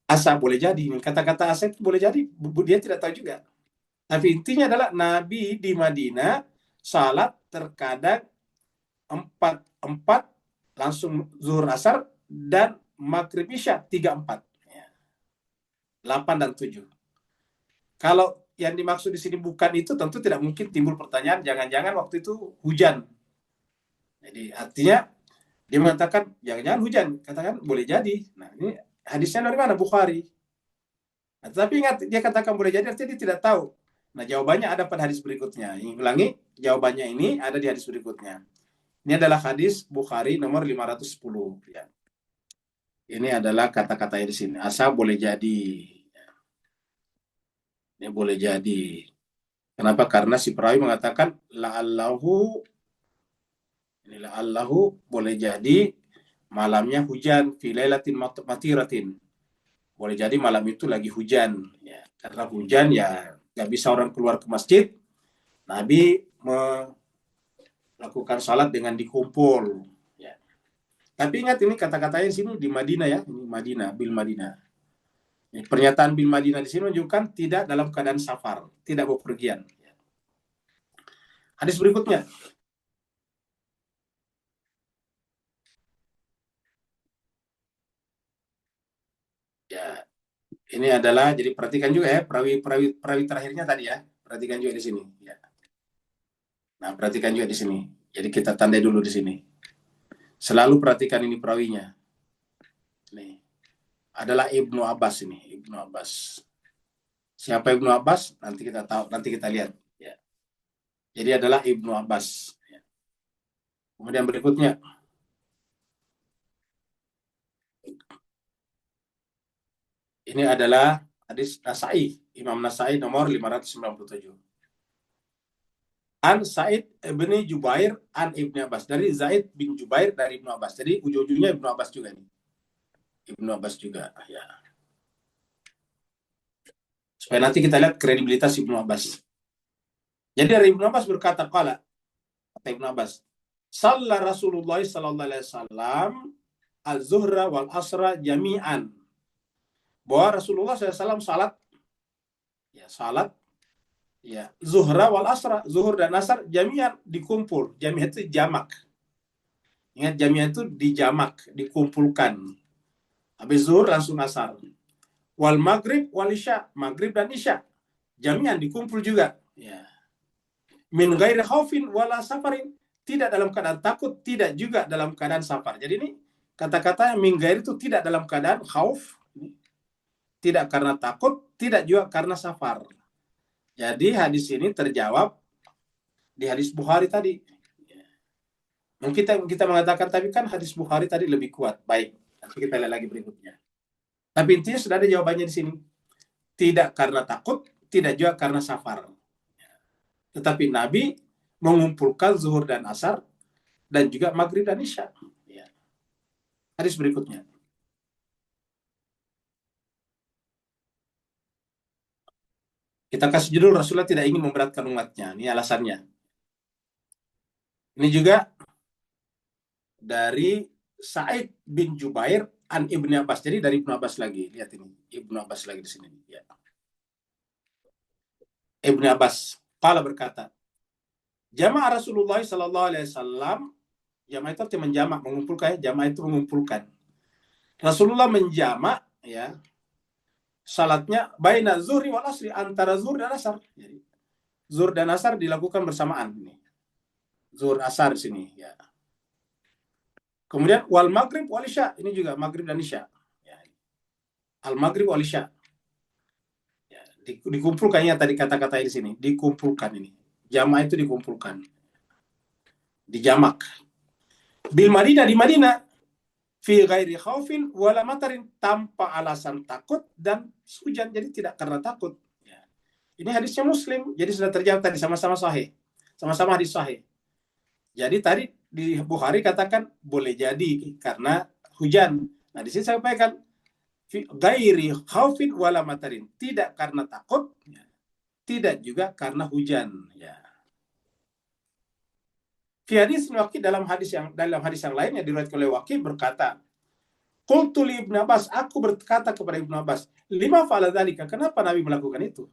Asa, boleh jadi. Kata-kata asa itu boleh jadi, dia tidak tahu juga. Tapi intinya adalah Nabi di Madinah salat terkadang 4 langsung zuhur asar dan maghrib isya 3-4. 8 dan 7. Kalau yang dimaksud di sini bukan itu, tentu tidak mungkin timbul pertanyaan, jangan-jangan waktu itu hujan. Jadi artinya dia mengatakan jangan-jangan hujan, katakan boleh jadi. Nah, ini hadisnya dari mana? Bukhari. Nah, tapi ingat, dia katakan boleh jadi, artinya dia tidak tahu. Nah, jawabannya ada pada hadis berikutnya. Ini ulangi, jawabannya ini ada di hadis berikutnya. Ini adalah hadis Bukhari nomor 510. Ya. Ini adalah kata-katanya di sini. Asa boleh jadi. Ini boleh jadi. Kenapa? Karena si perawi mengatakan la'allahu boleh jadi malamnya hujan, fi lailatin matiratin. Boleh jadi malam itu lagi hujan. Ya. Karena hujan ya nggak bisa orang keluar ke masjid. Nabi melakukan salat dengan dikumpul. Ya. Tapi ingat ini kata-katanya di sini di Madinah ya. Ini Madinah, bil Madinah. Pernyataan bil Madinah di sini menunjukkan tidak dalam keadaan safar, tidak bepergian. Hadis berikutnya. Ya, ini adalah, jadi perhatikan juga ya perawi terakhirnya tadi ya. Perhatikan juga di sini. Ya. Nah, perhatikan juga di sini. Jadi kita tandai dulu di sini. Selalu perhatikan ini perawinya. Nih. Adalah Ibnu Abbas ini, Ibnu Abbas. Siapa Ibnu Abbas? Nanti kita tahu, nanti kita lihat. Ya. Jadi adalah Ibnu Abbas. Ya. Kemudian berikutnya, ini adalah hadis Nasai, Imam Nasai nomor 597. An Said bin Jubair an Ibnu Abbas, dari Zaid bin Jubair dari Ibnu Abbas. Jadi ujung-ujungnya Ibnu Abbas juga nih. Ibnu Abbas juga, ya. Supaya nanti kita lihat kredibilitas Ibnu Abbas. Jadi dari Ibnu Abbas berkata, kata Ibnu Abbas, Shalla Rasulullah sallallahu alaihi wasallam az-zuhra wal asra jami'an. Bahwa Rasulullah SAW salat zuhra wal asra, zuhur dan asar jami'an, dikumpul. Jami'an itu jamak. Ingat, jami'an itu dijamak, dikumpulkan. Habis zuhur langsung asar. Wal maghrib wal isya, maghrib dan isya jami'an, dikumpul juga. Ya. Min ghairi khaufin wala safarin, tidak dalam keadaan takut, tidak juga dalam keadaan safar. Jadi ini kata-kata min ghairi itu tidak dalam keadaan khauf, tidak karena takut, tidak juga karena safar. Jadi hadis ini terjawab di hadis Bukhari tadi. Mungkin kita mengatakan, tapi kan hadis Bukhari tadi lebih kuat. Baik, nanti kita lihat lagi berikutnya. Tapi intinya sudah ada jawabannya di sini. Tidak karena takut, tidak juga karena safar. Tetapi Nabi mengumpulkan zuhur dan asar, dan juga maghrib dan isya. Hadis berikutnya. Kita kasih judul, Rasulullah tidak ingin memberatkan umatnya. Ini alasannya. Ini juga dari Sa'id bin Jubair an Ibnu Abbas. Jadi dari Ibnu Abbas lagi. Lihat ini, Ibnu Abbas lagi di sini. Ya. Ibnu Abbas qala berkata, jamaah Rasulullah sallallahu alaihi wasallam, jamaah itu artinya menjamak, mengumpulkan, jamaah itu mengumpulkan. Rasulullah menjamak ya salatnya baina zuhri wal asri, antara zuhur dan asar. Jadi zuhur dan asar dilakukan bersamaan ini. Zuhur asar di sini ya. Kemudian wal maghrib wal isya, ini juga maghrib dan isya. Ya. Al maghrib wal isya. Ya, dikumpulkannya tadi kata-kata di sini, dikumpulkan ini. Jamaah itu dikumpulkan. Dijamak. Bil Madinah, di Madinah, fi ghairi khaufin wala matarin, tanpa alasan takut dan hujan. Jadi tidak karena takut. Ya. Ini hadisnya Muslim, jadi sudah terjawab tadi, sama-sama sahih. Sama-sama hadis sahih. Jadi tadi di Bukhari katakan boleh jadi karena hujan. Nah di sini saya sampaikan fi ghairi khaufin wala matarin, tidak karena takut, ya. Tidak juga karena hujan. Ya. Fi hadis Waqi, dalam hadis yang lainnya diriwayatkan oleh Waqi berkata, qultu li Ibnu Abbas, aku berkata kepada Ibnu Abbas, lima fa'ala dzalika, kenapa Nabi melakukan itu?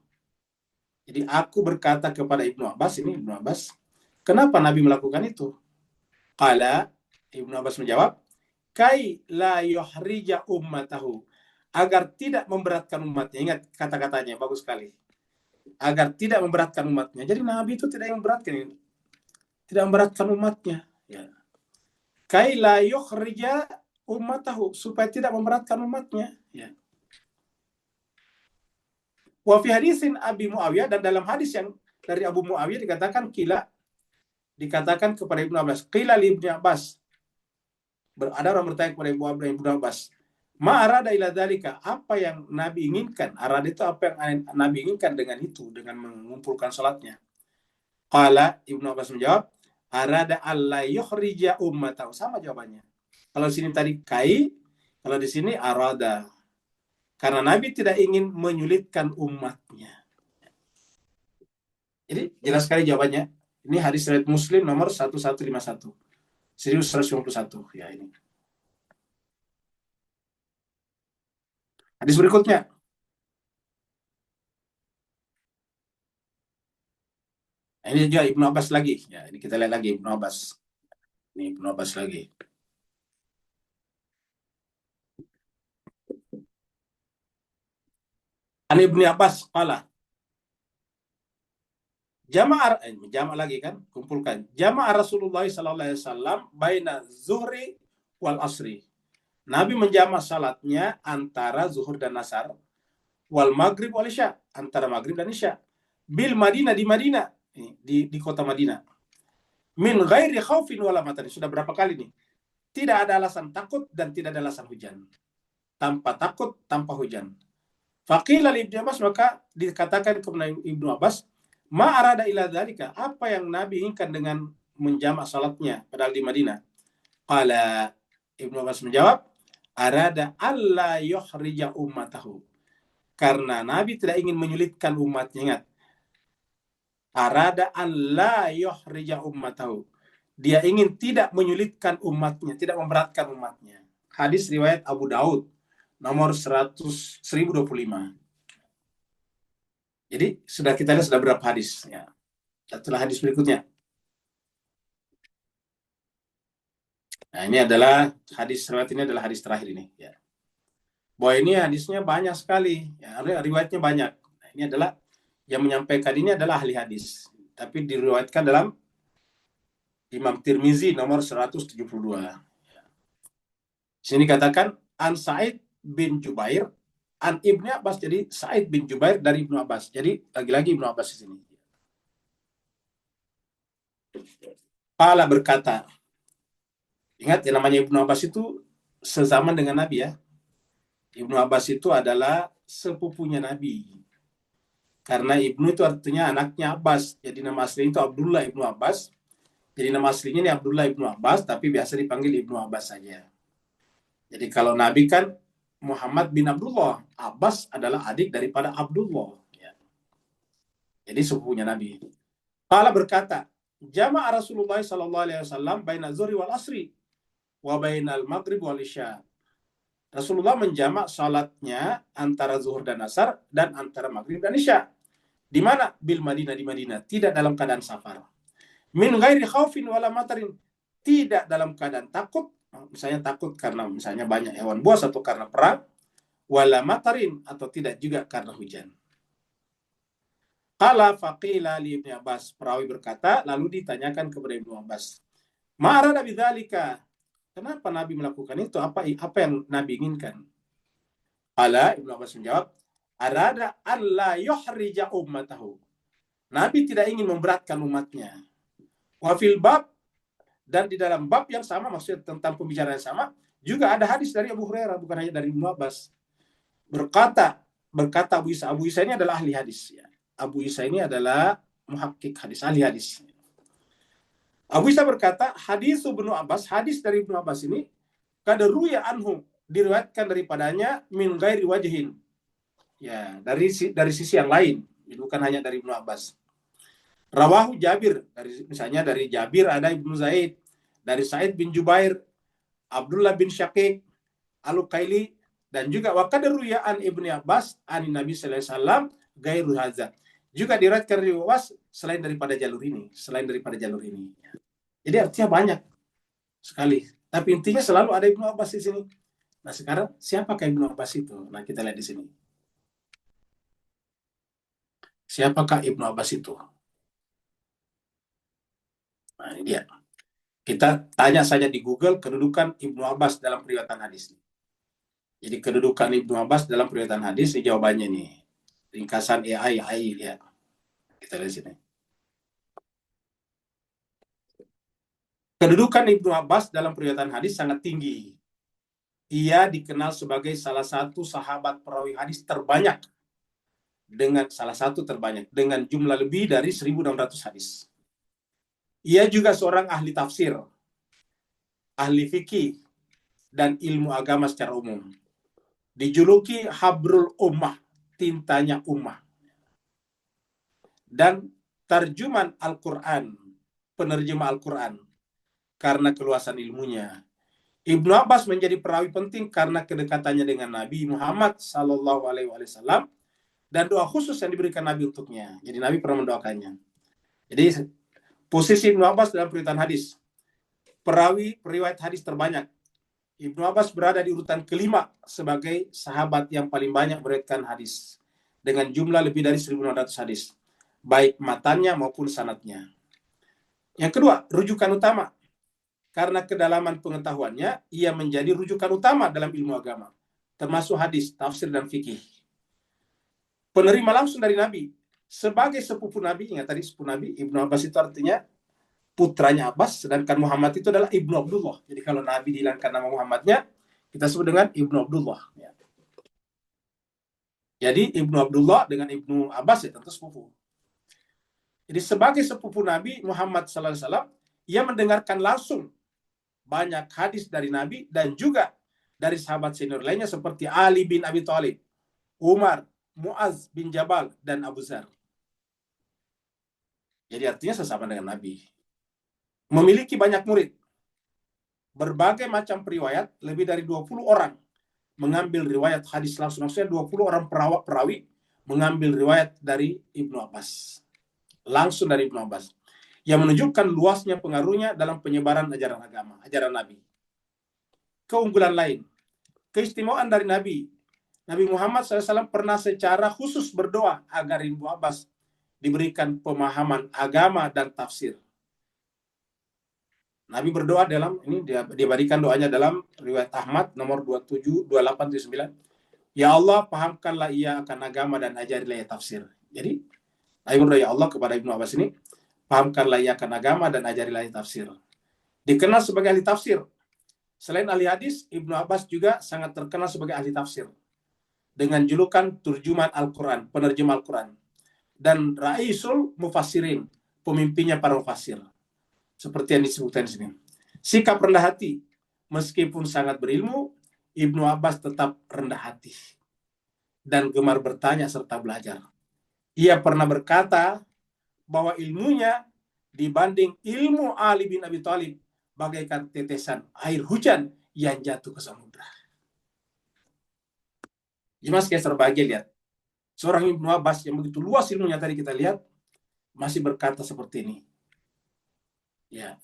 Jadi aku berkata kepada Ibnu Abbas, ini Ibnu Abbas, kenapa Nabi melakukan itu? Qala, Ibnu Abbas menjawab, kai la yuhrija ummatahu, agar tidak memberatkan umatnya. Ingat kata-katanya, bagus sekali. Agar tidak memberatkan umatnya. Jadi Nabi itu tidak memberatkan, tidak memberatkan umatnya. Ya. Kai la yukhrija ummatahu, supaya tidak memberatkan umatnya. Ya. Wa fi hadisin Abi Muawiyah, dan dalam hadis yang dari Abu Muawiyah dikatakan kepada Ibnu Abbas, qila li Ibnu Abbas, ada orang bertanya kepada Ibnu Abbas, ma arada ila dzalika, apa yang Nabi inginkan? Arada itu apa yang Nabi inginkan dengan itu, dengan mengumpulkan salatnya. Qala, Ibnu Abbas menjawab, arada alla yukhrija ummatahu, sama jawabannya. Kalau di sini tadi kai, kalau di sini arada. Karena Nabi tidak ingin menyulitkan umatnya. Jadi jelas sekali jawabannya. Ini hadis riwayat Muslim nomor 1151. 1151 ya ini. Hadis berikutnya. Nah, ini juga Ibnu Abbas lagi. Ya, ini kita lihat lagi Ibnu Abbas. Ini Ibnu Abbas lagi. An Ibnu Abbas qala, jamaah lagi kan, kumpulkan. Jamaah Rasulullah sallallahu alaihi wasallam baina zuhri wal asri. Nabi menjamak salatnya antara zuhur dan asar, wal maghrib wal isya, antara maghrib dan isya. Bil Madinah, di Madinah, di kota Madinah. Min ghairi khaufin wala matarin. Sudah berapa kali nih? Tidak ada alasan takut dan tidak ada alasan hujan. Tanpa takut, tanpa hujan. Faqila li Ibnu Abbas, maka dikatakan kepada Ibnu Abbas, ma arada ila dzalika, apa yang Nabi inginkan dengan menjamak salatnya padahal di Madinah? Qala, Ibnu Abbas menjawab, arada alla yukhrija ummatahu, Karena Nabi tidak ingin menyulitkan umatnya. Ingat, arada an la yuhrija ummatahu. Dia ingin tidak menyulitkan umatnya, tidak memberatkan umatnya. Hadis riwayat Abu Daud nomor 1025. Jadi sudah kita lihat sudah berapa hadis ya. Setelah hadis berikutnya. Nah, ini adalah hadis riwayat ini adalah hadis terakhir ini ya. Bahwa ini hadisnya banyak sekali, ya, riwayatnya banyak. Nah, ini adalah yang menyampaikan ini adalah ahli hadis, tapi diriwayatkan dalam Imam Tirmizi nomor 172. Sini katakan an Sa'id bin Jubair an Ibnu Abbas, jadi Sa'id bin Jubair dari Ibnu Abbas. Jadi lagi-lagi Ibnu Abbas di sini. Qala berkata, ingat yang namanya Ibnu Abbas itu sezaman dengan Nabi ya. Ibnu Abbas itu adalah sepupunya Nabi. Karena Ibnu itu artinya anaknya Abbas. Jadi nama aslinya itu Abdullah Ibnu Abbas. Jadi nama aslinya ini Abdullah Ibnu Abbas, tapi biasa dipanggil Ibnu Abbas saja. Jadi kalau Nabi kan Muhammad bin Abdullah, Abbas adalah adik daripada Abdullah. Ya. Jadi sepupunya Nabi. Qala berkata, jama'a Rasulullah sallallahu alaihi wasallam baina zuhri wal asri wa bainal maghrib wal isya. Rasulullah menjamak salatnya antara zuhur dan asar dan antara maghrib dan isya. Di mana? Bil Madinah, di Madinah, tidak dalam keadaan safar. Min ghairi khaufin wala matarin, tidak dalam keadaan takut, misalnya takut karena misalnya banyak hewan buas atau karena perang, wala matarin atau tidak juga karena hujan. Qala faqila li Ibnu Abbas, perawi berkata, lalu ditanyakan kepada Ibnu Abbas, ma'arada bidzalika, kenapa Nabi melakukan itu? Apa yang Nabi inginkan? Qala, Ibnu Abbas menjawab, arada an la yuhrija ummatahu. Nabi tidak ingin memberatkan umatnya. Wa fil bab, dan di dalam bab yang sama, maksudnya tentang pembicaraan yang sama, juga ada hadis dari Abu Hurairah, bukan hanya dari Ibnu Abbas. Berkata Abu Isa ini adalah ahli hadis ya. Abu Isa ini adalah muhakkik hadis, ahli hadis. Abu Isa berkata, hadis dari Ibnu Abbas ini kada ruya anhu, diriwayatkan daripadanya min ghairi wajhin. Ya, dari sisi yang lain, bukan hanya dari Ibnu Abbas. Rawahu Jabir, misalnya dari Jabir ada Ibnu Zaid, dari Sa'id bin Jubair, Abdullah bin Syaqiq, Al-Uqaili, dan juga wa qad ruya an Ibnu Abbas an Nabi sallallahu alaihi wasallam ghairu hadza. Juga diriwayatkan dari Abbas selain daripada jalur ini. Jadi artinya banyak sekali. Tapi intinya selalu ada Ibnu Abbas di sini. Nah sekarang siapakah Ibnu Abbas itu? Nah kita lihat di sini. Siapakah Ibnu Abbas itu? Nah ini dia. Kita tanya saja di Google kedudukan Ibnu Abbas dalam periwayatan hadis. Jadi kedudukan Ibnu Abbas dalam periwayatan hadis, ini jawabannya nih. Ringkasan AI ya. Kita lihat sini. Kedudukan Ibnu Abbas dalam periwayatan hadis sangat tinggi. Ia dikenal sebagai salah satu sahabat perawi hadis terbanyak dengan jumlah lebih dari 1.600 hadis. Ia juga seorang ahli tafsir, ahli fikih, dan ilmu agama secara umum. Dijuluki Habrul Ummah, tintanya ummah. Dan tarjuman Al-Quran, penerjemah Al-Quran, karena keluasan ilmunya. Ibnu Abbas menjadi perawi penting karena kedekatannya dengan Nabi Muhammad SAW dan doa khusus yang diberikan Nabi untuknya. Jadi Nabi pernah mendoakannya. Jadi posisi Ibnu Abbas dalam periwayatan hadis, perawi periwayat hadis terbanyak. Ibnu Abbas berada di urutan kelima sebagai sahabat yang paling banyak meriwayatkan hadis dengan jumlah lebih dari 1.600 hadis, baik matannya maupun sanadnya. Yang kedua, rujukan utama. Karena kedalaman pengetahuannya, ia menjadi rujukan utama dalam ilmu agama, termasuk hadis, tafsir, dan fikih. Penerima langsung dari Nabi. Sebagai sepupu Nabi, ingat tadi sepupu Nabi, Ibnu Abbas itu artinya putranya Abbas, sedangkan Muhammad itu adalah Ibnu Abdullah. Jadi kalau Nabi dihilangkan nama Muhammadnya, kita sebut dengan Ibnu Abdullah. Ya. Jadi Ibnu Abdullah dengan Ibnu Abbas ya tentu sepupu. Jadi sebagai sepupu Nabi Muhammad SAW, ia mendengarkan langsung banyak hadis dari Nabi dan juga dari sahabat senior lainnya seperti Ali bin Abi Thalib, Umar, Muaz bin Jabal, dan Abu Dzar. Jadi artinya sesama dengan Nabi. Memiliki banyak murid. Berbagai macam periwayat, lebih dari 20 orang mengambil riwayat hadis langsung. Maksudnya 20 orang perawi mengambil riwayat dari Ibnu Abbas. Langsung dari Ibnu Abbas. Yang menunjukkan luasnya pengaruhnya dalam penyebaran ajaran agama, ajaran Nabi. Keunggulan lain. Keistimewaan dari Nabi. Nabi Muhammad SAW pernah secara khusus berdoa agar Ibnu Abbas diberikan pemahaman agama dan tafsir. Nabi berdoa dalam, ini diberikan doanya dalam riwayat Ahmad nomor 2879. Ya Allah, pahamkanlah ia akan agama dan ajarilah ia tafsir. Jadi, Nabi berdoa, ya Allah, kepada Ibnu Abbas ini, pahamkanlah ia akan agama dan ajarilah ia tafsir. Dikenal sebagai ahli tafsir. Selain ahli hadis, Ibnu Abbas juga sangat terkenal sebagai ahli tafsir. Dengan julukan turjuman Al-Quran, penerjemah Al-Quran. Dan Raisul Mufassirin, pemimpinnya para mufassir. Seperti yang disebutkan di sini. Sikap rendah hati. Meskipun sangat berilmu, Ibnu Abbas tetap rendah hati. Dan gemar bertanya serta belajar. Ia pernah berkata bahwa ilmunya dibanding ilmu Ali bin Abi Thalib bagaikan tetesan air hujan yang jatuh ke samudra. Jemaah sekalian terbahagia, lihat. Seorang Ibnu Abbas yang begitu luas ilmunya tadi kita lihat, masih berkata seperti ini. Ya.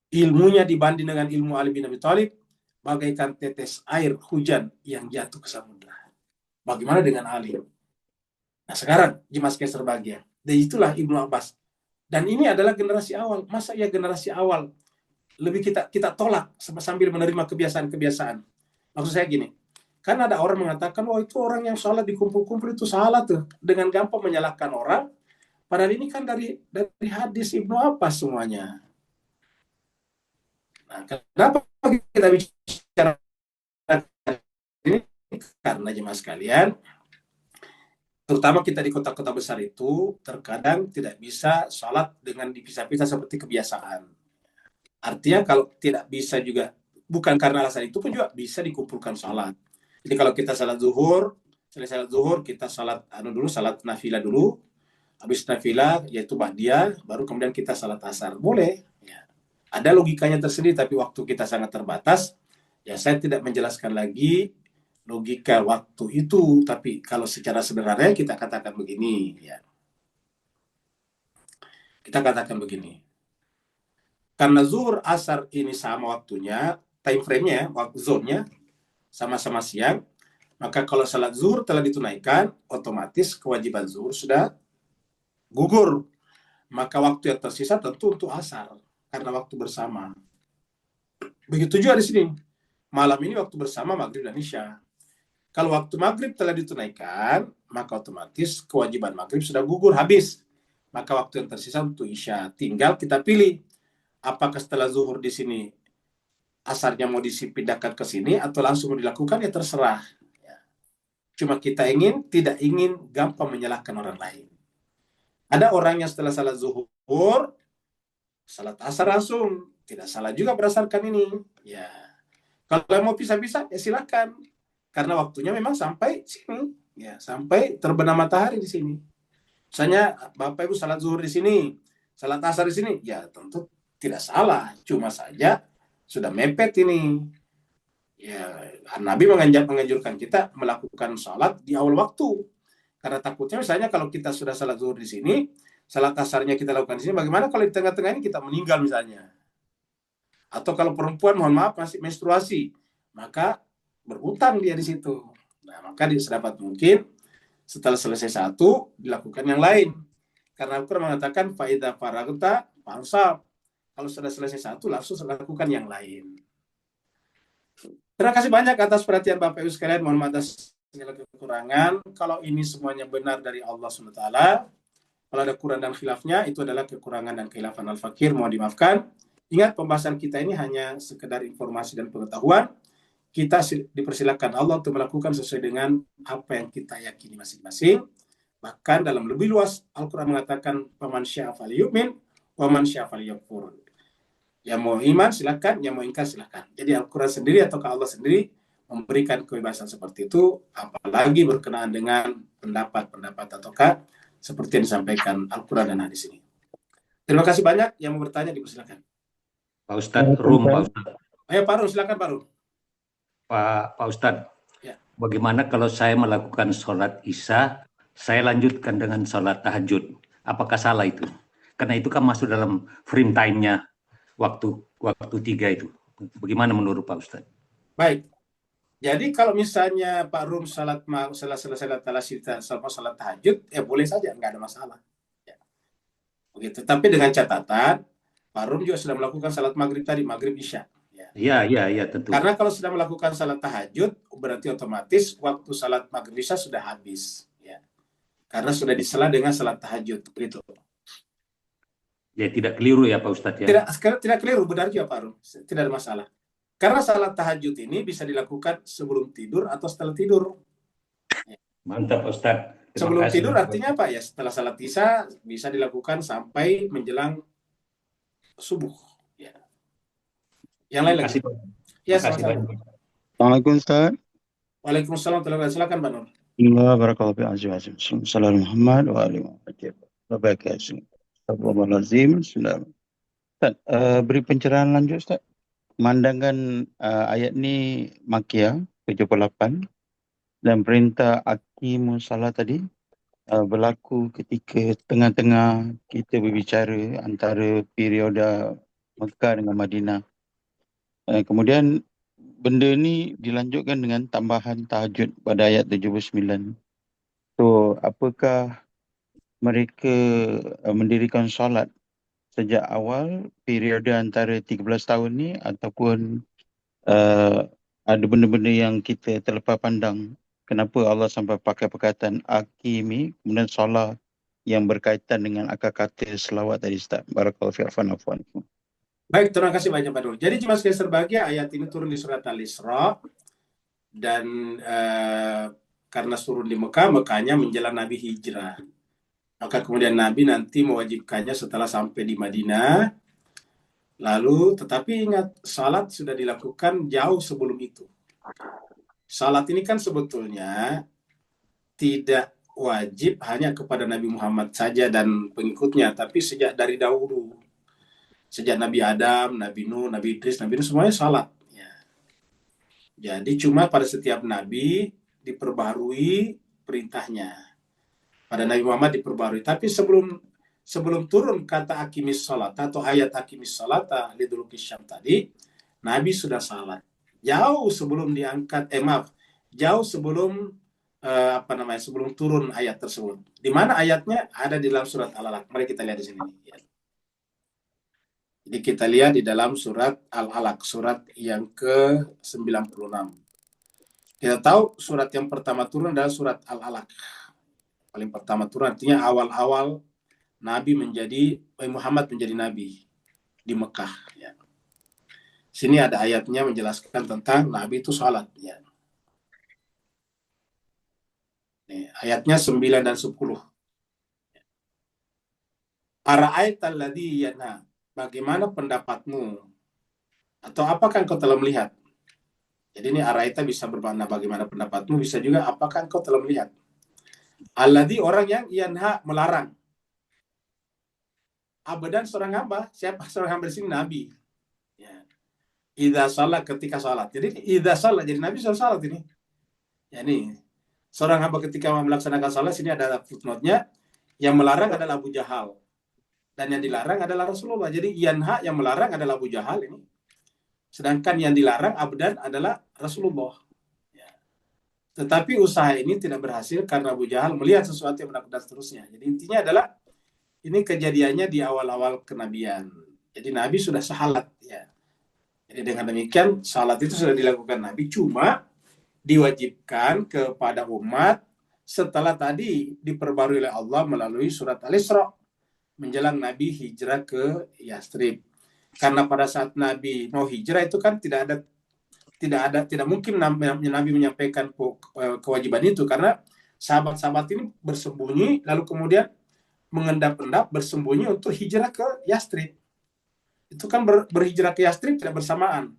Ilmunya dibanding dengan ilmu Ali bin Abi Thalib bagaikan tetes air hujan yang jatuh ke samudra. Bagaimana dengan Ali? Nah sekarang, jemaah sekalian terbahagia. Dan itulah Ibnu Abbas. Dan ini adalah generasi awal. Masa ya generasi awal lebih kita tolak sambil menerima kebiasaan-kebiasaan. Maksud saya gini, kan ada orang mengatakan, wah itu orang yang sholat di kumpul-kumpul itu salah tuh. Dengan gampang menyalahkan orang. Padahal ini kan dari hadis Ibnu Abbas semuanya. Nah, kenapa kita bicara ini? Karena jemaah sekalian, terutama kita di kota-kota besar itu terkadang tidak bisa sholat dengan dipisah-pisah seperti kebiasaan. Artinya kalau tidak bisa juga, bukan karena alasan itu pun juga bisa dikumpulkan sholat. Jadi kalau kita sholat zuhur, selesai sholat zuhur, kita sholat salat nafilah dulu, habis nafilah yaitu ba'diyah, baru kemudian kita sholat asar. Boleh. Ya. Ada logikanya tersendiri, tapi waktu kita sangat terbatas. Ya saya tidak menjelaskan lagi logika waktu itu, tapi kalau secara sederhana kita katakan begini, ya. Kita katakan begini. Karena zuhur asar ini sama waktunya, time frame-nya, waktu zone-nya sama-sama siang, maka kalau salat zuhur telah ditunaikan, otomatis kewajiban zuhur sudah gugur. Maka waktu yang tersisa tentu untuk asar, karena waktu bersama. Begitu juga di sini. Malam ini waktu bersama maghrib dan isya. Kalau waktu maghrib telah ditunaikan, maka otomatis kewajiban maghrib sudah gugur, habis. Maka waktu yang tersisa untuk isya. Tinggal kita pilih, apakah setelah zuhur di sini asarnya mau dipindahkan ke sini atau langsung mau dilakukan, ya terserah. Ya. Cuma kita tidak ingin gampang menyalahkan orang lain. Ada orang yang setelah salat zuhur, salat asar langsung. Tidak salah juga berdasarkan ini. Ya. Kalau mau pisah-pisah, ya silakan. Karena waktunya memang sampai sini. Ya, sampai terbenam matahari di sini. Misalnya, Bapak Ibu salat zuhur di sini, salat asar di sini, ya tentu tidak salah. Cuma saja sudah mepet ini. Ya, Nabi menganjurkan kita melakukan salat di awal waktu. Karena takutnya misalnya kalau kita sudah salat zuhur di sini, salat asarnya kita lakukan di sini, bagaimana kalau di tengah-tengah ini kita meninggal misalnya? Atau kalau perempuan, mohon maaf, masih menstruasi, maka berhutang dia di situ. Nah, maka sedapat mungkin setelah selesai satu, dilakukan yang lain. Karena Al-Quran mengatakan, fa'idha faragta fansab. Kalau sudah selesai satu, langsung lakukan yang lain. Terima kasih banyak atas perhatian Bapak Ibu sekalian. Mohon maaf atas segala kekurangan. Kalau ini semuanya benar dari Allah SWT, kalau ada kurang dan khilafnya, itu adalah kekurangan dan khilafan al-fakir, mohon dimaafkan. Ingat, pembahasan kita ini hanya sekedar informasi dan pengetahuan. Kita dipersilakan Allah untuk melakukan sesuai dengan apa yang kita yakini masing-masing. Bahkan dalam lebih luas, Al-Quran mengatakan, "Faman syaa falyu'min, wa man syaa falyakfur." Yang mau iman silakan, yang mau ingkar silakan. Jadi Al-Quran sendiri ataukah Allah sendiri memberikan kebebasan seperti itu, apalagi berkenaan dengan pendapat ataukah seperti yang disampaikan Al-Quran dan hadis ini. Terima kasih banyak. Yang mau bertanya dipersilakan.
Pak Ustadz, Pak Ustadz.
Ayo Pak Rum, silakan Pak Rum.
Pak Ustadz,
Ya.
bagaimana kalau saya melakukan sholat Isya, saya lanjutkan dengan sholat tahajud? Apakah salah itu? Karena itu kan masuk dalam frame time-nya waktu 3 itu. Bagaimana menurut Pak Ustadz?
Baik. Jadi kalau misalnya Pak Rum salat tahajud, boleh saja, nggak ada masalah. Ya. Begitu. Tapi dengan catatan, Pak Rum juga sudah melakukan salat maghrib tadi, maghrib isya.
Iya, tentu.
Karena kalau sudah melakukan salat tahajud, berarti otomatis waktu salat maghrib isya sudah habis. Ya. Karena sudah disela dengan salat tahajud. Begitu.
Ya, tidak keliru ya Pak Ustadz ya?
Tidak keliru, benar juga Pak Rum. Tidak ada masalah. Karena salat tahajud ini bisa dilakukan sebelum tidur atau setelah tidur.
Mantap Ustadz.
Sebelum tidur artinya apa ya? Setelah salat isya bisa dilakukan sampai menjelang subuh. Ya. Yang lain lagi? Ya, sama-sama.
Assalamualaikum Ustaz.
Waalaikumsalam. Silakan Pak Nur.
Alhamdulillah, barakallahu fi azim. Assalamualaikum Muhammad wa alihi wa barakatuh. Astagfirullahaladzim. Ustaz, beri pencerahan lanjut Ustaz. Pemandangan ayat ni Makiyah 78 dan perintah Aqimus Salat tadi berlaku ketika tengah-tengah kita berbicara antara perioda Mekah dengan Madinah. Kemudian benda ni dilanjutkan dengan tambahan tahajud pada ayat 79. So, apakah mereka mendirikan solat sejak awal periode antara 13 tahun ni ataupun ada benda-benda yang kita terlepas pandang? Kenapa Allah sampai pakai perkataan Aqimi, kemudian solat yang berkaitan dengan akar kata selawat tadi Ustaz? Barakallahu fi afwan.
Baik, terima kasih banyak Pak Nur. Jadi cuma sekali serbagi ayat ini turun di surat Al-Isra dan karena turun di Mekahnya menjelang Nabi hijrah. Maka kemudian Nabi nanti mewajibkannya setelah sampai di Madinah. Lalu, tetapi ingat, salat sudah dilakukan jauh sebelum itu. Salat ini kan sebetulnya tidak wajib hanya kepada Nabi Muhammad saja dan pengikutnya, tapi sejak dari dahulu. Sejak Nabi Adam, Nabi Nuh, Nabi Idris, semuanya salat. Ya. Jadi cuma pada setiap Nabi diperbarui perintahnya. Pada Nabi Muhammad diperbarui. Tapi sebelum turun kata Aqimis Salat atau ayat Aqimis Salat liduluki syam tadi, Nabi sudah salat. Jauh sebelum diangkat, jauh sebelum sebelum turun ayat tersebut. Di mana ayatnya? Ada di dalam surat Al-Alaq. Mari kita lihat di sini. Ya. Jadi kita lihat di dalam surat Al-Alaq, surat yang ke-96. Kita tahu surat yang pertama turun adalah surat Al-Alaq. Paling pertama turun artinya awal-awal Muhammad menjadi nabi di Mekah. Ya. Sini ada ayatnya menjelaskan tentang Nabi itu salat. Ya. Nih, ayatnya 9 dan 10. Ara'aital ladzi yanha. Bagaimana pendapatmu? Atau apakah engkau telah melihat? Jadi ini ara'aita bisa bermakna bagaimana pendapatmu, bisa juga apakah engkau telah melihat? Alladzi, orang yang yanha, melarang. Abadan, seorang hamba. Siapa seorang hamba di sini? Nabi. Ya. Idza shalat, ketika salat. Jadi idza shalat, jadi Nabi sudah salat ini. Ya, ini seorang hamba ketika melaksanakan salat, sini ada footnote-nya. Yang melarang adalah Abu Jahal. Dan yang dilarang adalah Rasulullah. Jadi yanha, yang melarang adalah Abu Jahal ini. Sedangkan yang dilarang abdan adalah Rasulullah. Ya. Tetapi usaha ini tidak berhasil karena Abu Jahal melihat sesuatu yang menakutkan seterusnya. Jadi intinya adalah ini kejadiannya di awal-awal kenabian. Jadi Nabi sudah salat. Ya. Jadi dengan demikian salat itu sudah dilakukan Nabi, cuma diwajibkan kepada umat setelah tadi diperbarui oleh Allah melalui surat Al-Isra menjelang Nabi hijrah ke Yastrib. Karena pada saat Nabi mau hijrah itu kan tidak mungkin Nabi menyampaikan kewajiban itu karena sahabat-sahabat ini bersembunyi lalu kemudian mengendap-endap bersembunyi untuk hijrah ke Yastrib. Itu kan berhijrah ke Yastrib tidak bersamaan.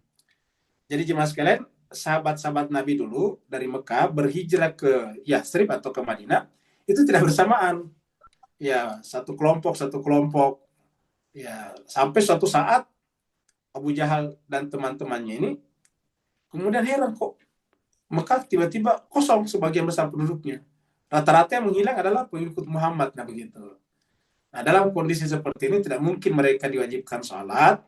Jadi jemaah sekalian, sahabat-sahabat Nabi dulu dari Mekah berhijrah ke Yatsrib atau ke Madinah itu tidak bersamaan. Ya, satu kelompok. Ya, sampai suatu saat Abu Jahal dan teman-temannya ini kemudian heran, kok Mekah tiba-tiba kosong sebagian besar penduduknya. Rata-rata yang menghilang adalah pengikut Muhammad. Nah begitu. Nah, dalam kondisi seperti ini tidak mungkin mereka diwajibkan sholat.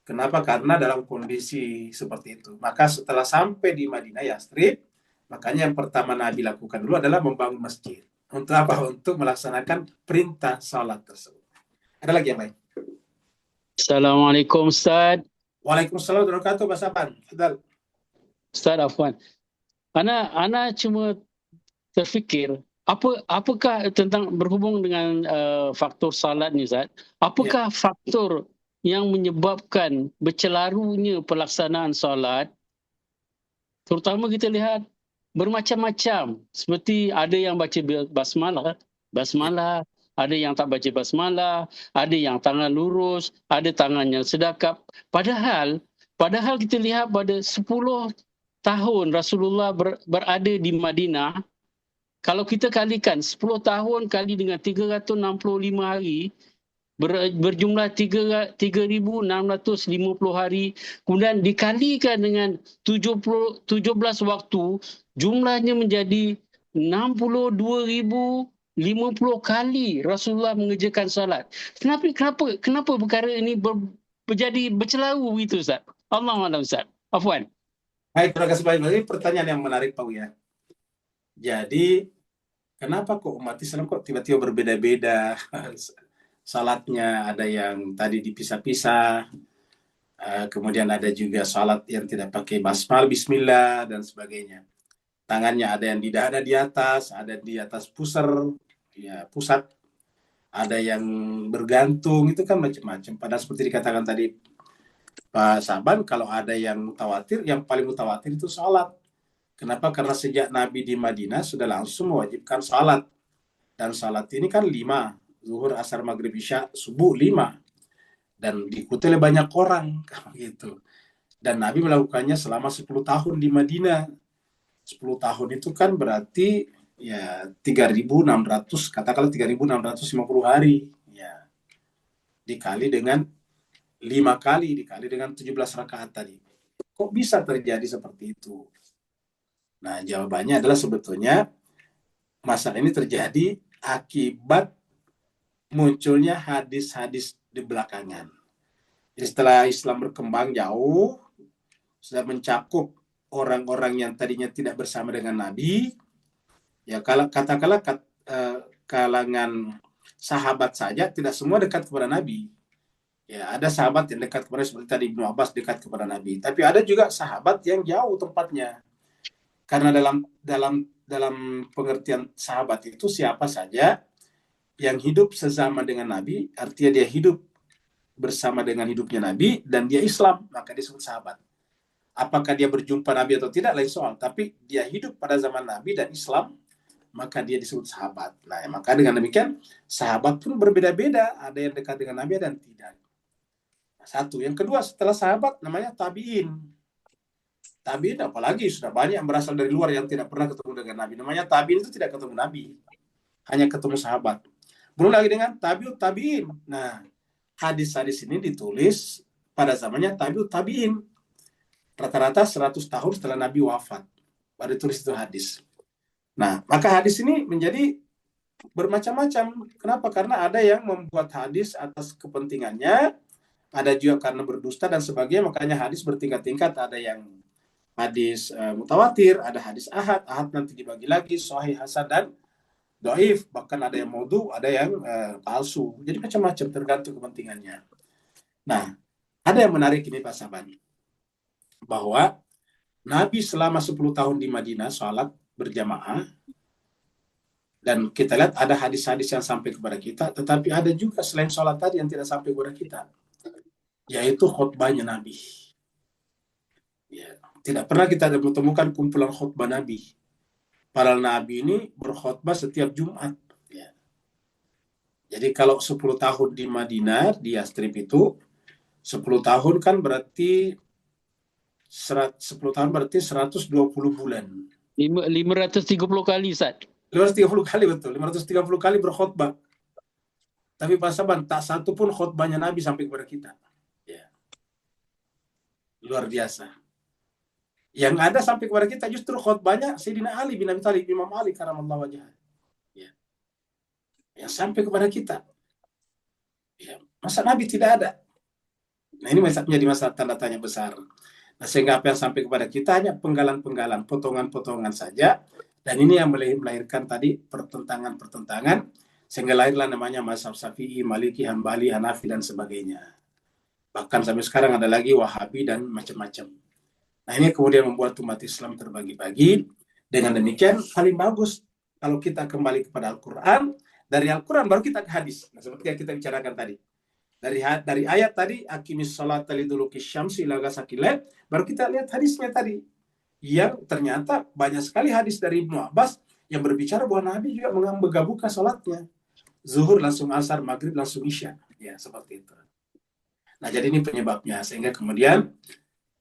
Kenapa? Karena dalam kondisi seperti itu. Maka setelah sampai di Madinah Yatsrib, makanya yang pertama Nabi lakukan dulu adalah membangun masjid. Untuk apa? Untuk melaksanakan perintah sholat tersebut. Ada lagi yang lain?
Assalamualaikum Ustaz.
Waalaikumsalam warahmatullahi wabarakatuh, Mas Afan. Fadal.
Ustaz Afwan. Ana cuma terfikir, apakah tentang berhubung dengan faktor salat ni Ustaz? Apakah faktor yang menyebabkan bercelarunya pelaksanaan solat? Terutama kita lihat bermacam-macam, seperti ada yang baca basmalah, ada yang tak baca basmalah, ada yang tangan lurus, ada tangan yang sedekap. Padahal kita lihat pada 10 tahun Rasulullah berada di Madinah, kalau kita kalikan 10 tahun kali dengan 365 hari, berjumlah 3.650 hari, kemudian dikalikan dengan 17 waktu, jumlahnya menjadi 62.050 kali Rasulullah mengerjakan salat. Kenapa perkara ini menjadi bercelaru itu Ustaz? Allahuakbar Ustaz. Afwan.
Baik, terima kasih banyak. Ini pertanyaan yang menarik Pak Uya. Jadi, kenapa kok umat Islam kok tiba-tiba berbeda-beda salatnya? Ada yang tadi dipisah-pisah, kemudian ada juga salat yang tidak pakai basmal, bismillah, dan sebagainya. Tangannya ada yang di dada di atas, ada di atas pusar, ya pusat, ada yang bergantung, itu kan macam-macam. Padahal seperti dikatakan tadi Pak Saban, kalau ada yang mutawatir, yang paling mutawatir itu salat. Kenapa? Karena sejak Nabi di Madinah sudah langsung mewajibkan salat. Dan salat ini kan 5. Zuhur, asar, maghrib, isya, subuh 5. Dan diikuti oleh banyak orang. Gitu. Dan Nabi melakukannya selama 10 tahun di Madinah. 10 tahun itu kan berarti ya 3.600, katakanlah 3.650 hari. Ya. Dikali dengan 5 kali, dikali dengan 17 rakaat tadi. Kok bisa terjadi seperti itu? Nah, jawabannya adalah sebetulnya masalah ini terjadi akibat munculnya hadis-hadis di belakangan. Jadi setelah Islam berkembang jauh, sudah mencakup orang-orang yang tadinya tidak bersama dengan Nabi, ya katakanlah kalangan sahabat saja tidak semua dekat kepada Nabi. Ya, ada sahabat yang dekat kepada, seperti tadi Ibnu Abbas dekat kepada Nabi. Tapi ada juga sahabat yang jauh tempatnya. Karena dalam pengertian sahabat itu siapa saja yang hidup sesama dengan Nabi, artinya dia hidup bersama dengan hidupnya Nabi dan dia Islam, maka disebut sahabat. Apakah dia berjumpa Nabi atau tidak lain soal, tapi dia hidup pada zaman Nabi dan Islam, maka dia disebut sahabat. Nah, maka dengan demikian sahabat pun berbeda-beda, ada yang dekat dengan Nabi dan tidak. Satu. Yang kedua, setelah sahabat namanya tabi'in. Tabi'in apalagi sudah banyak yang berasal dari luar yang tidak pernah ketemu dengan Nabi. Namanya tabi'in itu tidak ketemu Nabi, hanya ketemu sahabat. Belum lagi dengan tabi'ut tabi'in. Nah, hadis-hadis ini ditulis pada zamannya tabi'ut tabi'in. Rata-rata 100 tahun setelah Nabi wafat. Baru ditulis itu hadis. Nah, maka hadis ini menjadi bermacam-macam. Kenapa? Karena ada yang membuat hadis atas kepentingannya, ada juga karena berdusta dan sebagainya. Makanya hadis bertingkat-tingkat. Ada yang hadis mutawatir, ada hadis ahad nanti dibagi lagi, sahih, hasan, dan dhaif. Bahkan ada yang maudhu, ada yang palsu. Jadi macam-macam tergantung kepentingannya. Nah, ada yang menarik ini Pak Saban, bahwa Nabi selama 10 tahun di Madinah salat berjamaah, dan kita lihat ada hadis-hadis yang sampai kepada kita, tetapi ada juga selain salat tadi yang tidak sampai kepada kita, yaitu khutbahnya Nabi. Ya, tidak pernah kita menemukan kumpulan khutbah Nabi. Para Nabi ini berkhutbah setiap Jumat. Ya. Jadi kalau 10 tahun di Madinah, di Yatsrib itu, 10 tahun kan berarti 10 tahun berarti 120 bulan.
530 kali, Ustaz.
530 kali, betul. 530 kali berkhutbah. Tapi Pak Saban, tak satu pun khutbahnya Nabi sampai kepada kita. Ya. Luar biasa. Yang ada sampai kepada kita justru khutbahnya Sayyidina Ali bin Abi Thalib, Imam Ali karamallahu wajhah. Ya. Yang sampai kepada kita. Ya. Masa Nabi tidak ada? Nah, ini menjadi masalah tanda tanya besar. Nah, sehingga apa yang sampai kepada kita hanya penggalan-penggalan, potongan-potongan saja. Dan ini yang melahirkan tadi pertentangan-pertentangan, sehingga lahirlah namanya mazhab Syafi'i, Maliki, Hambali, Hanafi, dan sebagainya. Bahkan sampai sekarang ada lagi Wahabi dan macam-macam. Nah, ini kemudian membuat umat Islam terbagi-bagi. Dengan demikian, paling bagus kalau kita kembali kepada Al-Quran. Dari Al-Quran baru kita ke hadis. Nah, seperti yang kita bicarakan tadi. Dari ayat tadi, aqimis sholata liduluki syamsi ila ghasaqil lail, baru kita lihat hadisnya tadi. Yang ternyata banyak sekali hadis dari Ibnu Abbas yang berbicara bahwa Nabi juga menggabungkan sholatnya. Zuhur langsung asar, maghrib langsung isya. Ya, seperti itu. Nah, jadi ini penyebabnya. Sehingga kemudian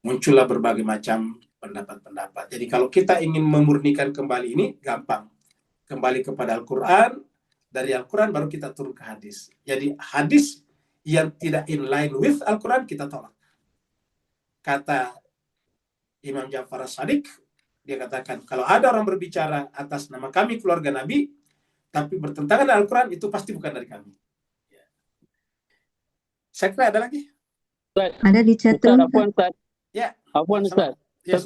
muncullah berbagai macam pendapat-pendapat. Jadi kalau kita ingin memurnikan kembali ini, gampang. Kembali kepada Al-Quran, dari Al-Quran baru kita turun ke hadis. Jadi hadis yang tidak in line with Al-Quran kita tolak. Kata Imam Ja'far As-Shadiq, dia katakan, kalau ada orang berbicara atas nama kami keluarga Nabi, tapi bertentangan dengan Al-Quran, itu pasti bukan dari kami. Ya. Saya kira ada lagi?
Ada di chat
Ustaz,
room.
Afwan, Ustaz.
Ya.
Afwan, Ustaz.
Ya,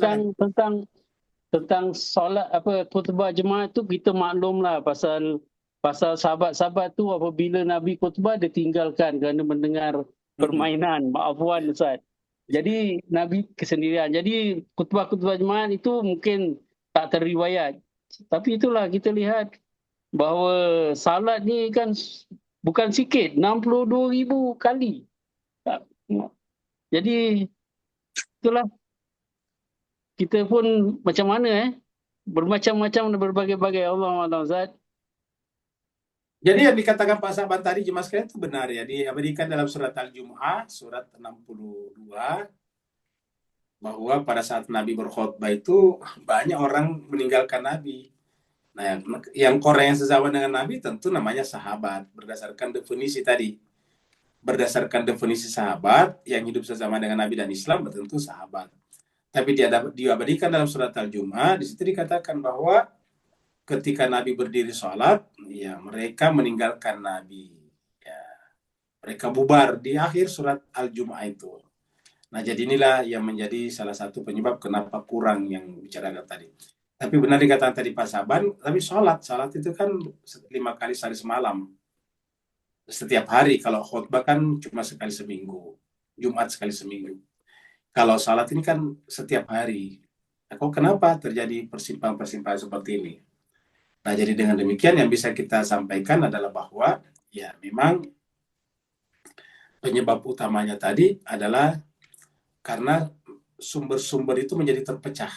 Tentang solat khutbah jemaah tu kita maklumlah pasal sahabat-sahabat tu apabila Nabi khutbah dia tinggalkan kerana mendengar permainan. Maafwan, Ustaz. Jadi Nabi kesendirian. Jadi khutbah-khutbah jemaah itu mungkin tak terriwayat. Tapi itulah kita lihat bahawa salat ni kan bukan sikit, 62,000 kali. Jadi itulah kita pun macam mana bermacam-macam dan berbagai-bagai. Allah Ustaz.
Jadi yang dikatakan Pak Saban tadi jemaah sekalian itu benar ya, diabadikan dalam surat Al-Jumu'ah surat 62 bahwa pada saat Nabi berkhutbah itu banyak orang meninggalkan Nabi. Nah, yang orang yang sezaman dengan Nabi tentu namanya sahabat berdasarkan definisi tadi. Berdasarkan definisi sahabat yang hidup sezaman dengan Nabi dan Islam tentu sahabat. Tapi diabadikan dalam surat Al-Jumu'ah, di situ dikatakan bahwa ketika Nabi berdiri sholat, ya mereka meninggalkan Nabi. Ya, mereka bubar di akhir surat Al-Jumu'ah itu. Nah, jadi inilah yang menjadi salah satu penyebab kenapa kurang yang bicarakan tadi. Tapi benar dikatakan tadi Pak Saban, tapi sholat itu kan 5 kali sehari semalam. Setiap hari, kalau khutbah kan cuma sekali seminggu. Jumat sekali seminggu. Kalau sholat ini kan setiap hari. Nah, kok kenapa terjadi persimpangan-persimpangan seperti ini? Nah, jadi dengan demikian yang bisa kita sampaikan adalah bahwa ya memang penyebab utamanya tadi adalah karena sumber-sumber itu menjadi terpecah.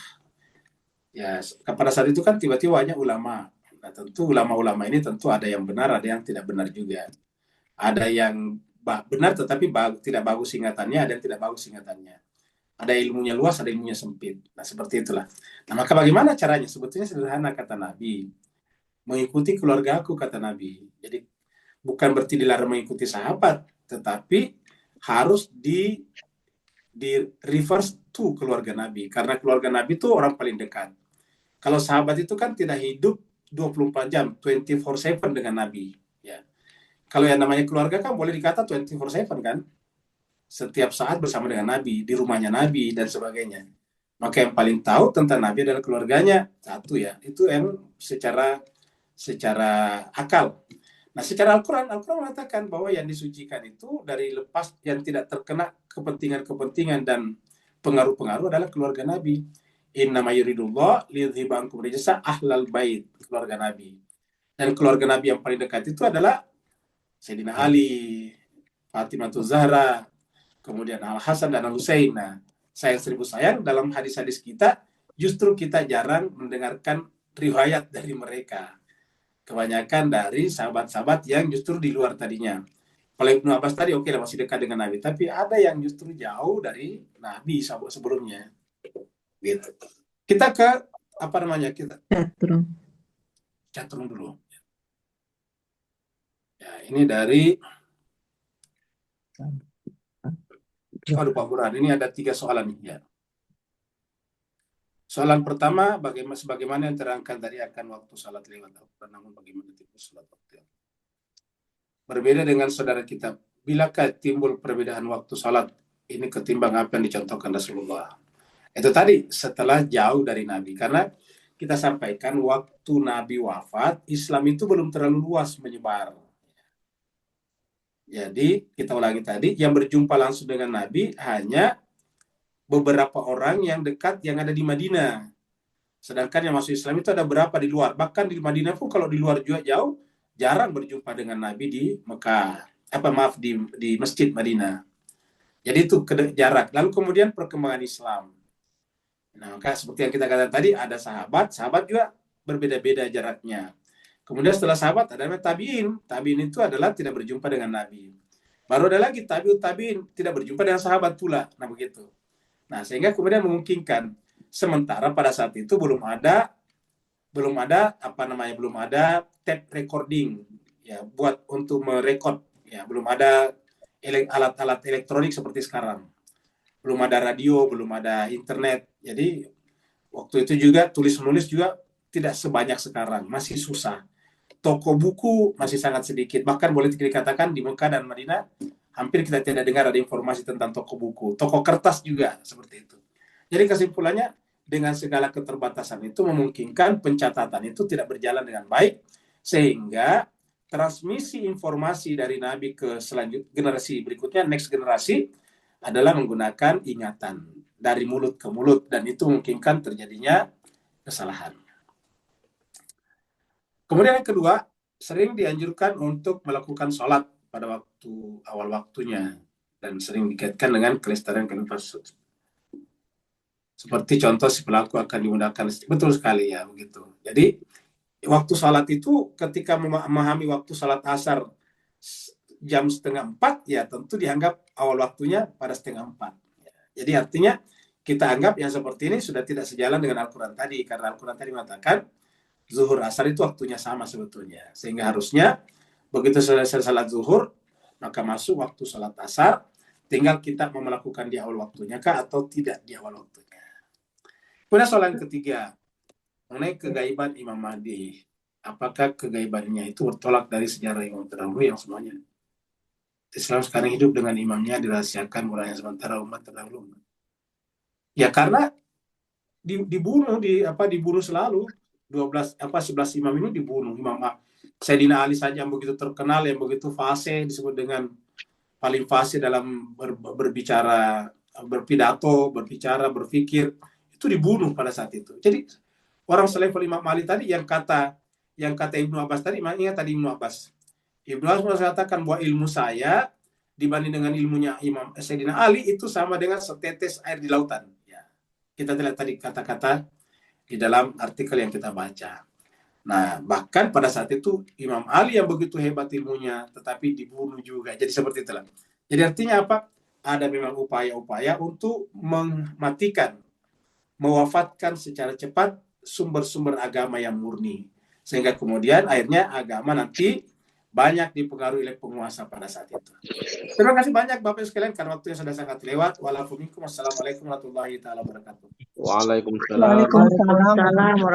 Ya, pada saat itu kan tiba-tiba banyak ulama. Nah, tentu ulama-ulama ini tentu ada yang benar, ada yang tidak benar juga. Ada yang benar tetapi tidak bagus ingatannya, ada yang tidak bagus ingatannya. Ada ilmunya luas, ada ilmunya sempit. Nah, seperti itulah. Nah, maka bagaimana caranya? Sebetulnya sederhana, kata Nabi. Mengikuti keluarga aku, kata Nabi. Jadi bukan berarti dilarang mengikuti sahabat, tetapi harus di reverse to keluarga Nabi. Karena keluarga Nabi itu orang paling dekat. Kalau sahabat itu kan tidak hidup 24 jam, 24/7 dengan Nabi. Ya. Kalau yang namanya keluarga kan boleh dikata 24/7 kan? Setiap saat bersama dengan Nabi, di rumahnya Nabi, dan sebagainya. Maka yang paling tahu tentang Nabi adalah keluarganya. Satu ya, itu yang secara akal. Nah, secara Al-Quran mengatakan bahwa yang disucikan itu dari lepas yang tidak terkena kepentingan-kepentingan dan pengaruh-pengaruh adalah keluarga Nabi. Innama yuridullah liyudhiba ankum rijsa ahlal bait, keluarga Nabi. Dan keluarga Nabi yang paling dekat itu adalah Sayyidina Ali, Fatimah Zahra, kemudian Al-Hasan dan Al-Husain. Nah, sayang seribu sayang, dalam hadis-hadis kita justru kita jarang mendengarkan riwayat dari mereka. Kebanyakan dari sahabat-sahabat yang justru di luar tadinya. Kalau Ibnu Abbas tadi oke lah masih dekat dengan Nabi, tapi ada yang justru jauh dari Nabi sebelumnya. Gitu. Kita ke apa namanya kita caturung dulu. Ya, ini dari Pak Burhan. Ini ada 3 soalan nih ya. Soalan pertama, sebagaimana yang terangkan tadi akan waktu salat lewat Al-Quran, namun bagaimana timbul salat waktu yang berbeda dengan saudara kita. Bilakah timbul perbedaan waktu salat ini ketimbang apa yang dicontohkan Rasulullah? Itu tadi setelah jauh dari Nabi, karena kita sampaikan waktu Nabi wafat, Islam itu belum terlalu luas menyebar. Jadi kita ulangi tadi, yang berjumpa langsung dengan Nabi hanya beberapa orang yang dekat yang ada di Madinah. Sedangkan yang masuk Islam itu ada berapa di luar. Bahkan di Madinah pun kalau di luar juga jauh, jarang berjumpa dengan Nabi di Mekah. Di Masjid Madinah. Jadi itu jarak. Lalu kemudian perkembangan Islam. Nah, maka seperti yang kita katakan tadi, ada sahabat juga berbeda-beda jaraknya. Kemudian setelah sahabat ada tabi'in. Tabi'in itu adalah tidak berjumpa dengan Nabi. Baru ada lagi tabi'in tidak berjumpa dengan sahabat pula. Nah, begitu. Nah, sehingga kemudian memungkinkan. Sementara pada saat itu belum ada tape recording ya, buat untuk merekod ya, belum ada alat-alat elektronik seperti sekarang. Belum ada radio, belum ada internet. Jadi waktu itu juga tulis-menulis juga tidak sebanyak sekarang, masih susah. Toko buku masih sangat sedikit. Bahkan boleh dikatakan di Mekah dan Madinah hampir kita tidak dengar ada informasi tentang toko buku. Toko kertas juga seperti itu. Jadi kesimpulannya, dengan segala keterbatasan itu memungkinkan pencatatan itu tidak berjalan dengan baik, sehingga transmisi informasi dari Nabi ke generasi berikutnya, next generasi, adalah menggunakan ingatan dari mulut ke mulut, dan itu memungkinkan terjadinya kesalahan. Kemudian yang kedua, sering dianjurkan untuk melakukan sholat pada waktu awal waktunya, dan sering dikaitkan dengan kelestarian kalimat. Seperti contoh si pelaku akan dimudahkan. Betul sekali ya, begitu. Jadi waktu sholat itu ketika memahami waktu sholat asar jam 3:30 ya tentu dianggap awal waktunya pada 3:30. Jadi artinya kita anggap yang seperti ini sudah tidak sejalan dengan Al-Quran tadi, karena Al-Quran tadi mengatakan zuhur asar itu waktunya sama sebetulnya, sehingga harusnya begitu selesai salat zuhur maka masuk waktu salat asar, tinggal kita mau melakukan di awal waktunya kah atau tidak di awal waktunya. Kemudian soalan ketiga, mengenai kegaiban Imam Mahdi. Apakah kegaibannya itu bertolak dari sejarah imam terdahulu yang semuanya Islam sekarang hidup dengan imamnya dirahasiakan mulanya sementara umat terdahulu? Ya karena dibunuh selalu 11 imam ini dibunuh. Imam Sayyidina Ali saja yang begitu terkenal, yang begitu fasih, disebut dengan paling fasih dalam berbicara, berpidato, berpikir, itu dibunuh pada saat itu. Jadi orang selevel Imam Ali tadi yang kata Ibnu Abbas tadi, ingat tadi Ibnu Abbas. Ibnu Abbas mengatakan bahwa ilmu saya dibanding dengan ilmunya Imam Sayyidina Ali itu sama dengan setetes air di lautan. Ya. Kita lihat tadi kata-kata di dalam artikel yang kita baca. Nah, bahkan pada saat itu Imam Ali yang begitu hebat ilmunya, tetapi dibunuh juga. Jadi seperti itulah. Jadi artinya apa? Ada memang upaya-upaya untuk mematikan, mewafatkan secara cepat sumber-sumber agama yang murni, sehingga kemudian akhirnya agama nanti banyak dipengaruhi oleh penguasa pada saat itu. Terima kasih banyak Bapak sekalian, karena waktunya sudah sangat lewat. Wassalamualaikum warahmatullahi wabarakatuh.
Waalaikumsalam.